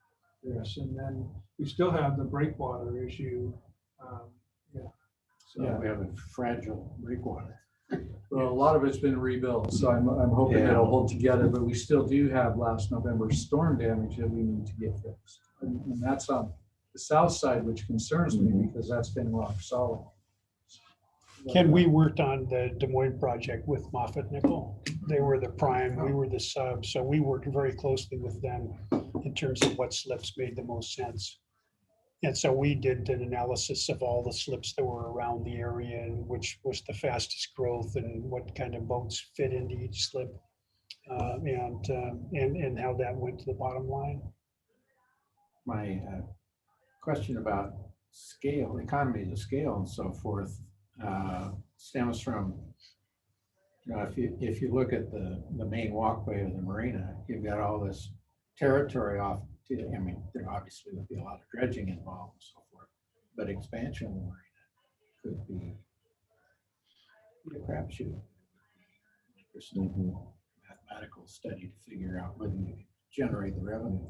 this. And then we still have the breakwater issue. So we have a fragile breakwater. Well, a lot of it's been rebuilt, so I'm hoping Yeah. it'll hold together, but we still do have last November's storm damage that we need to get fixed. And that's on the south side, which concerns me because that's been rock solid. Ken, we worked on the Des Moines project with Moffett Nickel. They were the prime, we were the sub, so we worked very closely with them in terms of what slips made the most sense. And so we did an analysis of all the slips that were around the area and which was the fastest growth and what kind of boats fit into each slip, and how that went to the bottom line. My question about scale, economies of scale and so forth, stems from, if you look at the main walkway of the marina, you've got all this territory off to, I mean, there obviously would be a lot of dredging involved and so forth, but expansion of the marina could be a crapshoot. There's no mathematical study to figure out whether you can generate the revenue.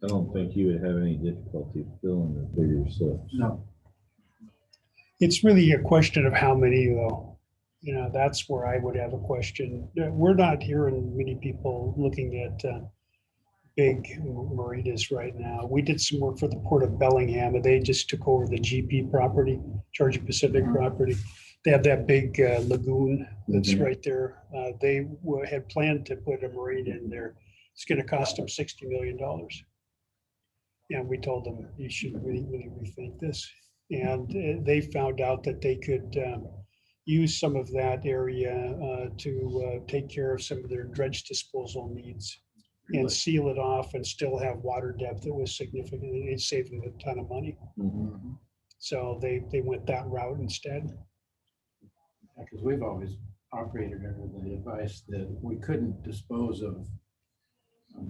I don't think you would have any difficulty filling the bigger slips. No. It's really a question of how many though. That's where I would have a question. We're not hearing many people looking at big marinas right now. We did some work for the Port of Bellingham, and they just took over the GP property, Georgia Pacific property. They have that big lagoon that's Mhm. right there. They had planned to put a marina in there. It's going to cost them $60 million. And we told them, you should really rethink this. And they found out that they could use some of that area to take care of some of their dredge disposal needs and seal it off and still have water depth that was significant. It saved them a ton of money. Mhm. So they went that route instead. Because we've always operated under the advice that we couldn't dispose of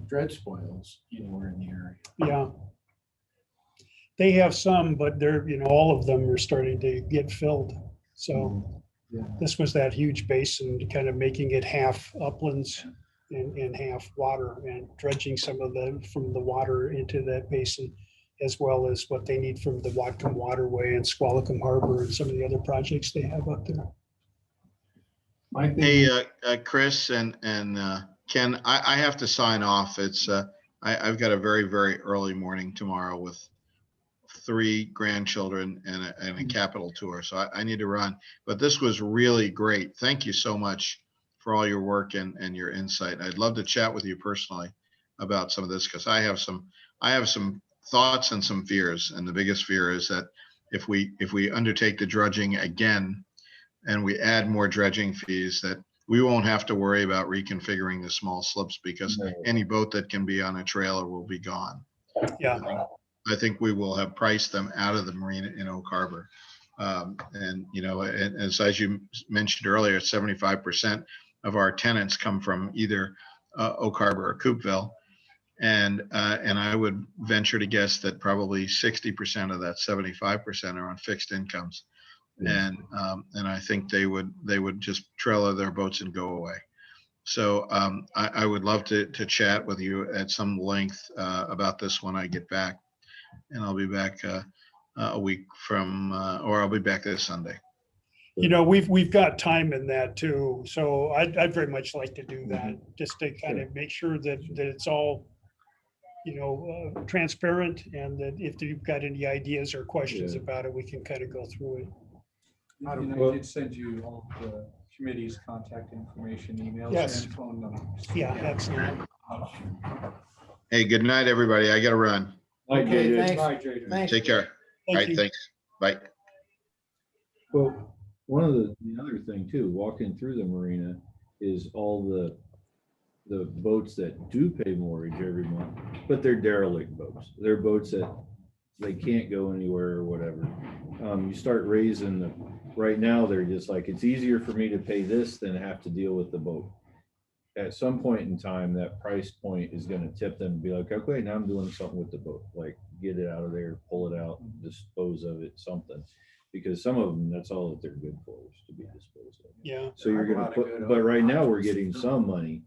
dredge spoils anywhere in the area. Yeah. They have some, but they're, all of them are starting to get filled. So Yeah. this was that huge basin, kind of making it half uplands and half water, and dredging some of from the water into that basin, as well as what they need from the Whatcom Waterway and Squalicum Harbor and some of the other projects they have up there. My thing, Hey, Chris and Ken, I have to sign off. I've got a very, very early morning tomorrow with 3 grandchildren and a capital tour. So I need to run, but this was really great. Thank you so much for all your work and your insight. I'd love to chat with you personally about some of this, because I have some thoughts and some fears. And the biggest fear is that if we undertake the dredging again, and we add more dredging fees, that we won't have to worry about reconfiguring the small slips, because any boat that can be on a trailer will be gone. Yeah. I think we will have priced them out of the marina in Oak Harbor. And as you mentioned earlier, 75% of our tenants come from either Oak Harbor or Coopville. And I would venture to guess that probably 60% of that 75% are on fixed incomes. Yes. And I think they would just trailer their boats and go away. So I would love to chat with you at some length about this when I get back, and I'll be back a week from, or I'll be back this Sunday. We've got time in that too. So I'd very much like to do that, just to kind of make sure that it's all, transparent, and that if you've got any ideas or questions Yeah. about it, we can kind of go through it. And I did send you all the committee's contact information, emails Yes. and phone numbers. Yeah, excellent. Hey, good night, everybody. I got to run. okay, JJ. thanks. Bye, JJ. Thanks. Take care. All Thank right, you. thanks. Bye. Well, one of the other thing too, walking through the marina, is all the boats that do pay mortgage every month, but they're derelict boats. They're boats that they can't go anywhere or whatever. You start raising right now, they're just like, it's easier for me to pay this than have to deal with the boat. At some point in time, that price point is going to tip them and be like, okay, now I'm doing something with the boat, like get it out of there, pull it out, dispose of it, something. Because some of them, that's all that they're good for, is to be disposed of. Yeah. So you're going to put, but right now we're getting some money.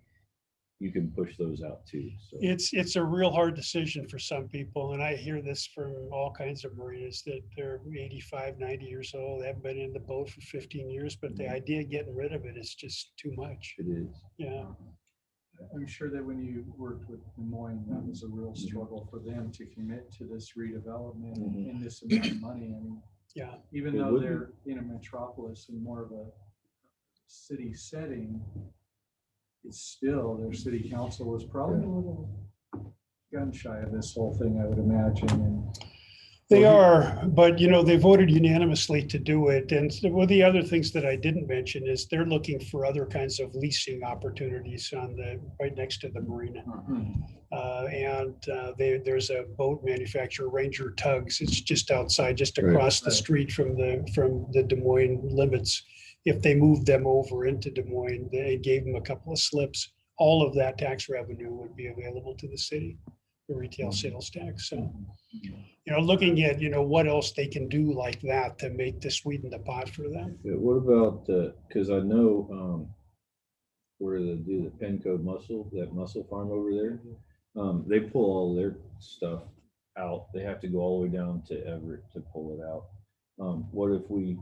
You can push those out too. So It's a real hard decision for some people. And I hear this from all kinds of marinas, that they're 85, 90 years old. They haven't been in the boat for 15 years, but the idea of getting rid of it is just too much. it is. Yeah. I'm sure that when you worked with Des Moines, that was a real struggle for them to commit to this redevelopment in this amount of money. I mean, Yeah. even It though would be. they're in a metropolis and more of a city setting, it's still, their city council was probably a little gun shy of this whole thing, I would imagine. And They are, but they voted unanimously to do it. And one of the other things that I didn't mention is they're looking for other kinds of leasing opportunities right next to the marina. There's a boat manufacturer, Ranger Tugs. It's just outside, just across the street from the Des Moines limits. If they moved them over into Des Moines, they gave them a couple of slips, all of that tax revenue would be available to the city, the retail sales tax. So, looking at, what else they can do like that to make the sweeten the pot for them. Yeah, what about, because I know where they do the Pencode that mussel farm over there, they pull all their stuff out. They have to go all the way down to Everett to pull it out. What if we,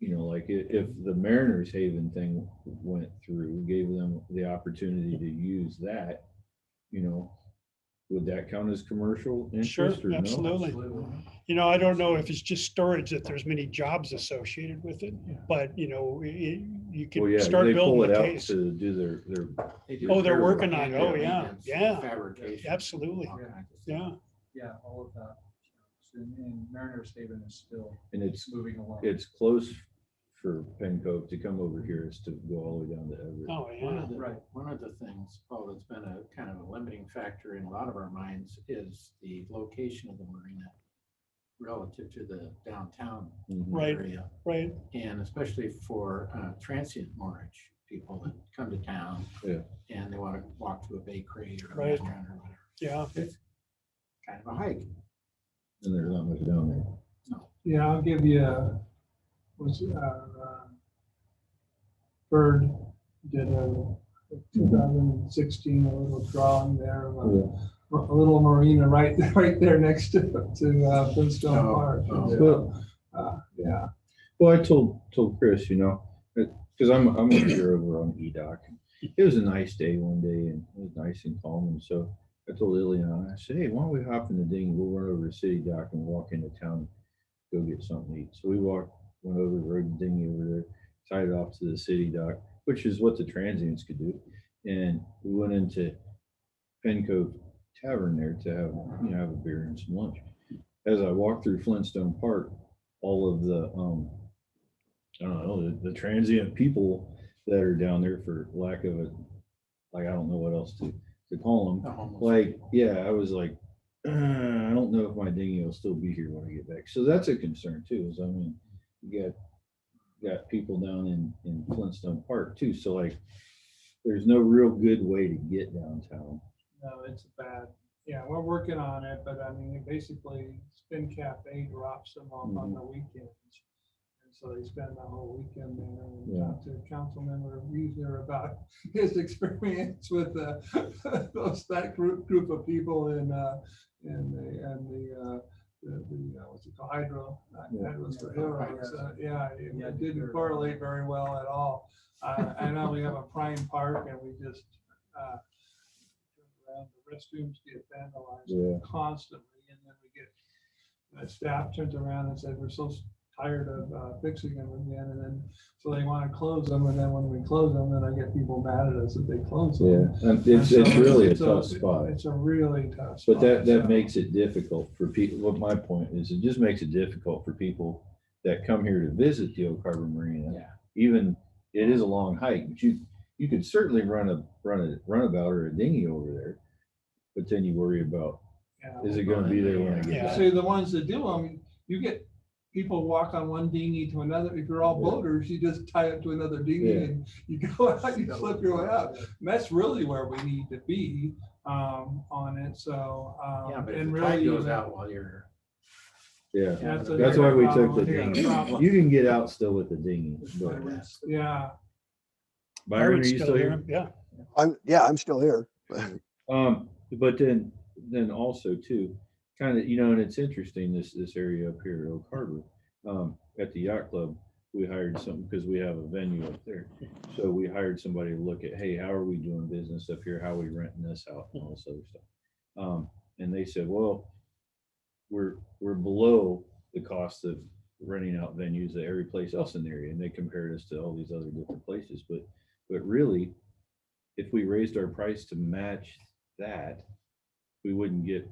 like if the Mariners Haven thing went through, gave them the opportunity to use that, would that count as commercial Sure, interest or no? absolutely. You know, I don't know if it's just storage that there's many jobs associated with it, but you know, you Well, can yeah, start they building pull it a out case. to do their, Oh, they're repair work. working on it. Oh, yeah, Maintenance, yeah, Fabrication. absolutely. all kinds of stuff. Yeah. Yeah, all of that. And Mariner's Haven is still And it's moving along. close for Penn Cove to come over here is to go all the way down to Everett. Oh, One yeah. of the, Right. one of the things, Paul, that's been a kind of a limiting factor in a lot of our minds is the location of the marina relative to the downtown Mhm. Right. area. Right. And especially for transient mortgage, people that come to town. Yeah. And they want to walk to a bakery or a Right. restaurant or whatever. Yeah. It's kind of a hike. And there's not much down there. Yeah, I'll give you, Bird did a 2016, a little drawing there of a little marina right there next to Flintstone Oh, Park. oh. So, yeah. Well, I told Chris, you know, because I'm over here over on EDOC. It was a nice day one day and it was nice and calm. And so I told Ileana, I said, hey, why don't we hop in the dinghy? We'll run over to City Dock and walk into town, go get something to eat. So we went over, rode the dinghy over there, tied it off to the City Dock, which is what the transients could do. And we went into Penn Cove Tavern there to have a beer and some lunch. As I walked through Flintstone Park, all of the I don't know, the transient people that are down there, for lack of a, like, I don't know what else to call them. The homeless. Like, yeah, I was like, I don't know if my dinghy will still be here when I get back. So that's a concern too, is, I mean, you got people down in Flintstone Park too. So like, there's no real good way to get downtown. No, it's bad. Yeah, we're working on it, but I mean, basically, Spin Cafe drops them off on the weekends. And so they spend the whole weekend there. And Yeah. talked to Councilmember Reeser about his experience with that group of people in the what's it called, hydros for heroes. It didn't correlate very well at all. I know we have a prime park and we just around, the restrooms get vandalized constantly, and then we get staff turns around and said, we're so tired of fixing them again, and then so they want to close them, and then when we close them, then I get people mad at us if they close them. Yeah, and it's And so really a tough spot. It's a really tough spot. But that so- makes it difficult for people. What my point is, it just makes it difficult for people that come here to visit the Oak Harbor Marina. Yeah. Even it is a long hike, but you could certainly run a runabout or a dinghy over there. But then you worry about, Yeah. is it going to be there when I get Yeah. back? See, the ones that do them, you get people walk on one dinghy to another. If you're all Yeah. boaters, you just tie it to another dinghy Yeah. and you go out, you slip your way out. And that's really where we need to be on it. So, Yeah, but if and the tide really, goes out while you're. Yeah, that's that's why we took the problem. dinghy. You can get out still with the dinghy. But Yeah. Byron, are you still here? Yeah. I'm still here. But then also too, kind of, and it's interesting, this area up here at Oak Harbor, at the yacht club, we hired some, because we have a venue up there. So we hired somebody to look at, hey, how are we doing business up here? How are we renting this out and all this other stuff? And they said, well, we're below the cost of renting out venues at every place else in the area. And they compared us to all these other different places. But really, if we raised our price to match that, we wouldn't get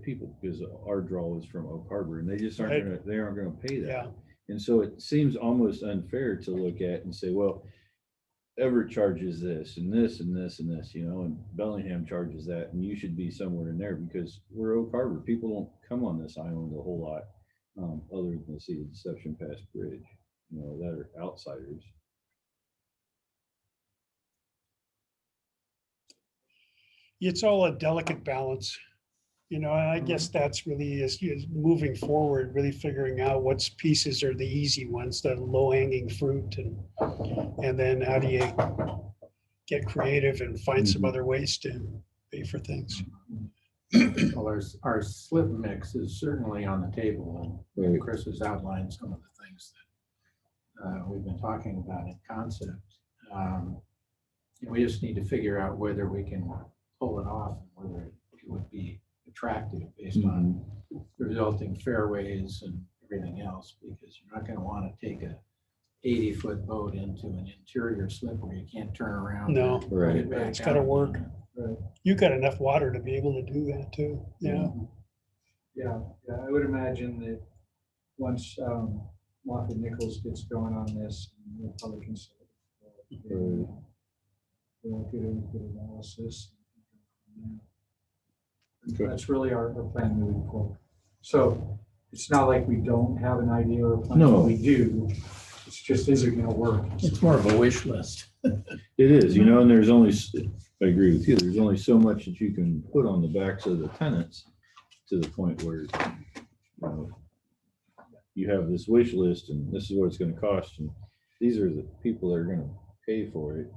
people, because our draw is from Oak Harbor, and they just aren't gonna pay that. Yeah. And so it seems almost unfair to look at and say, well, Everett charges this and this and this and this, and Bellingham charges that, and you should be somewhere in there, because we're Oak Harbor. People don't come on this island a whole lot, other than to see the Deception Pass Bridge, that are outsiders. It's all a delicate balance, and I guess that's really is moving forward, really figuring out what's pieces are the easy ones, the low hanging fruit, and then how do you get creative and find some other ways to pay for things. Well, our slip mix is certainly on the table, and Right. Chris has outlined some of the things that we've been talking about in concept. And we just need to figure out whether we can pull it off and whether it it would be attractive based on the resulting fairways and everything else, because you're not gonna wanna take a 80-foot boat into an interior slip where you can't turn around. No. and Right. get back It's gotta out work. again. Right. You got enough water to be able to do that too. Yeah. Yeah, I would imagine that once Moffett Nichols gets going on this, we'll probably consider Right. we'll get a good analysis. Okay. That's really our plan moving forward. So it's not like we don't have an idea or a plan, No. but we do. It's just, is it gonna work? It's more of a wish list. It is, and there's only, I agree with you, there's only so much that you can put on the backs of the tenants to the point where, you have this wish list and this is what it's gonna cost, and these are the people that are gonna pay for it.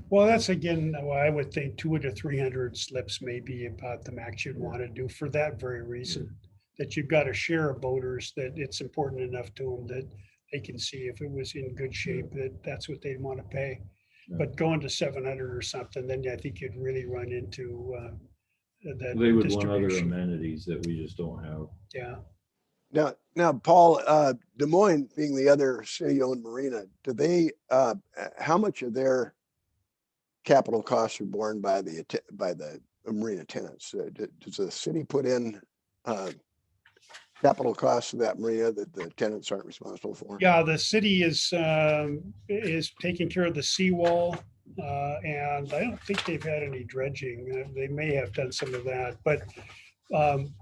Well, that's again, well, I would think 200 to 300 slips may be about the max you'd want to do for that very reason. That you've got a share of boaters that it's important enough to them that they can see if it was in good shape, that's what they'd want to pay. Yeah. But going to 700 or something, then I think you'd really run into that They would want other distribution. amenities that we just don't have. Yeah. Now, Paul, Des Moines being the other city-owned marina, do they, how much of their capital costs are borne by the marina tenants? Does the city put in capital costs of that marina that the tenants aren't responsible for? Yeah, the city is taking care of the seawall, and I don't think they've had any dredging. They may have done some of that, but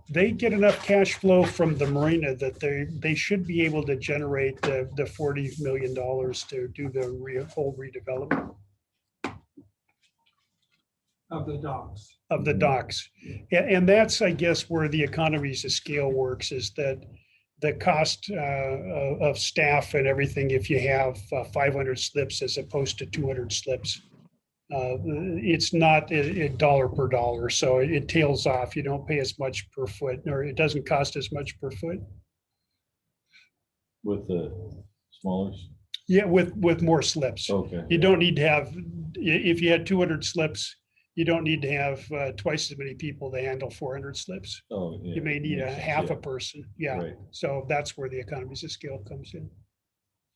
they get enough cash flow from the marina that they should be able to generate the $40 million to do the whole redevelopment Of the docks. of the docks. And that's, I guess, where the economies of scale works, is that the cost of staff and everything, if you have 500 slips as opposed to 200 slips, it's not a dollar per dollar. So it tails off. You don't pay as much per foot, or it doesn't cost as much per foot. With the smaller, Yeah, with more slips. okay. You don't need to have, if you had 200 slips, you don't need to have twice as many people to handle 400 slips. Oh, yeah. You may need a Makes sense, half yeah. a person. Yeah. Right. So that's where the economies of scale comes in.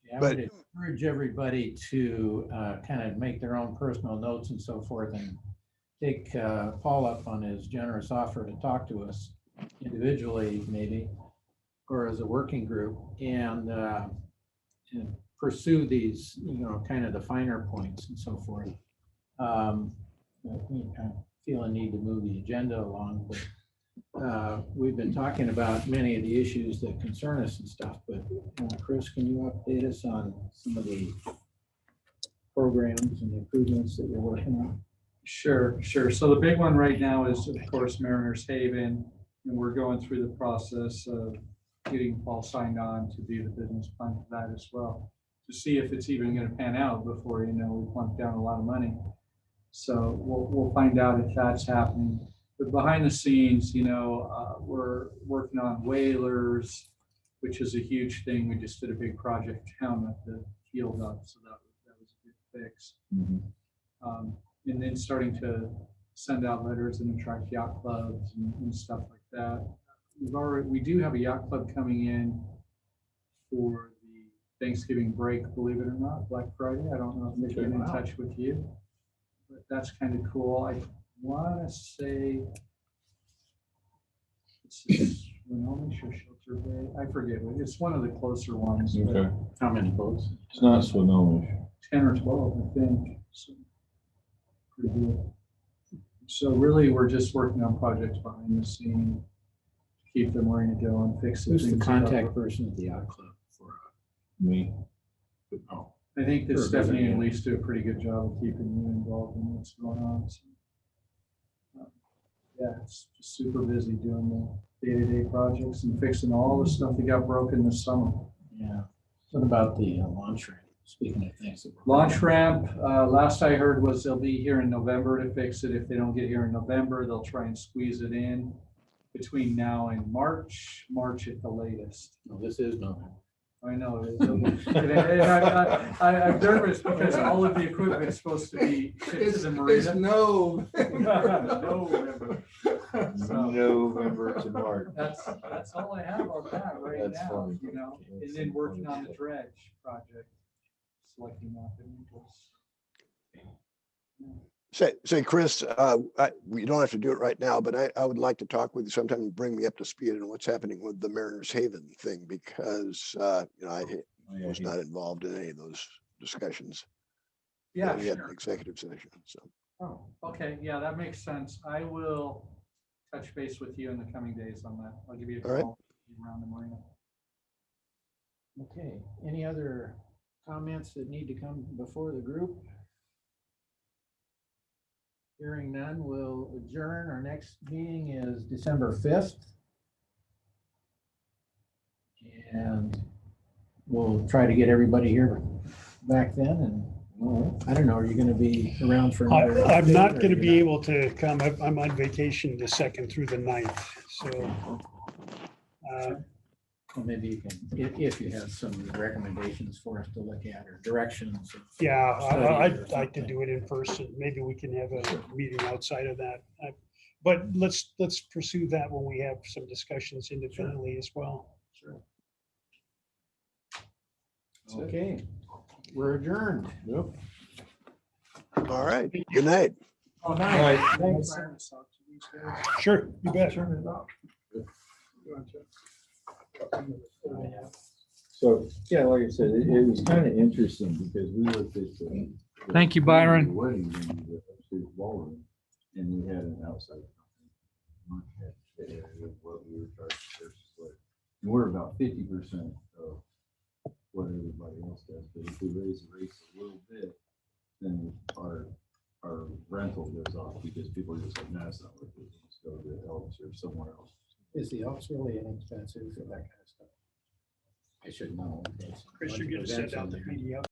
Yeah, I But- would encourage everybody to kind of make their own personal notes and so forth, and take Paul up on his generous offer to talk to us individually, maybe, or as a working group, and pursue these, kind of the finer points and so forth. I feel a need to move the agenda along, but we've been talking about many of the issues that concern us and stuff, but Chris, can you update us on some of the programs and improvements that you're working on? Sure. So the big one right now is, of course, Mariners Haven, and we're going through the process of getting Paul signed on to do the business plan for that as well, to see if it's even going to pan out before, we plunk down a lot of money. So we'll find out if that's happening. But behind the scenes, we're working on whalers, which is a huge thing. We just did a big project down at the field up, so that was a big fix. Mhm. And then starting to send out letters and attract yacht clubs and stuff like that. We do have a yacht club coming in for the Thanksgiving break, believe it or not, Black Friday. I don't know if they've been in touch with you, but that's kind of cool. I want to say it's Swinomish or Shelter Bay. I forget. It's one of the closer ones. but Okay. How many boats? It's not Swinomish. 10 or 12, I think. So, pretty good. So really, we're just working on projects behind the scene, keep the marina going, fix the Who's the things that contact are- person at the yacht club for? Me. Oh, I think that Sure, Stephanie and yeah. Lisa do a pretty good job of keeping you involved in what's going on. So, yeah, it's just super busy doing the day-to-day projects and fixing all the stuff that got broken this summer. yeah. What about the launch ramp? Speaking of things that. Launch ramp, last I heard was they'll be here in November to fix it. If they don't get here in November, they'll try and squeeze it in between now and March at the latest. No, this is November. I know. I'm nervous because all of the equipment is supposed to be shipped to the marina. no. November. So November to March. that's all I have on that right That's now, funny. you know, and then working on the dredge project, selecting off interest. Say, Chris, we don't have to do it right now, but I would like to talk with you sometime and bring me up to speed on what's happening with the Mariners Haven thing, because, you know, I was not involved in any of those discussions. Yeah, We had an sure. executive session, so. Oh, okay, yeah, that makes sense. I will touch base with you in the coming days on that. I'll give you a All right. call around the marina. Okay, any other comments that need to come before the group? Hearing none, we'll adjourn. Our next meeting is December 5th. And we'll try to get everybody here back then. And I don't know, are you gonna be around for another? I'm not update, or going to you're be not? able to come. I'm on vacation the 2nd through the 9th. So Well, maybe you can, if you have some recommendations for us to look at or directions. yeah, Study or I'd like to something. do it in person. Maybe we can have a meeting outside of that. But let's pursue that when we have some discussions independently as well. Sure. Okay, we're adjourned. Yep. All right, good night. Oh, nice. Thanks. Sure, you bet. Turn it off. So, yeah, like I said, it was kind of interesting because we looked at the. Thank you, Byron. Wedding venue, the upstairs ballroom, and we had an outside company. Look at what we were charging versus what, and we're about 50% of what everybody else does, but if we raise the rates a little bit, then our rental goes off because people are just like, no, it's not worth it. Let's go to Elks or somewhere else. Is the Elks really inexpensive for that kind of stuff? I should know. Chris, you're going to send out the PDF.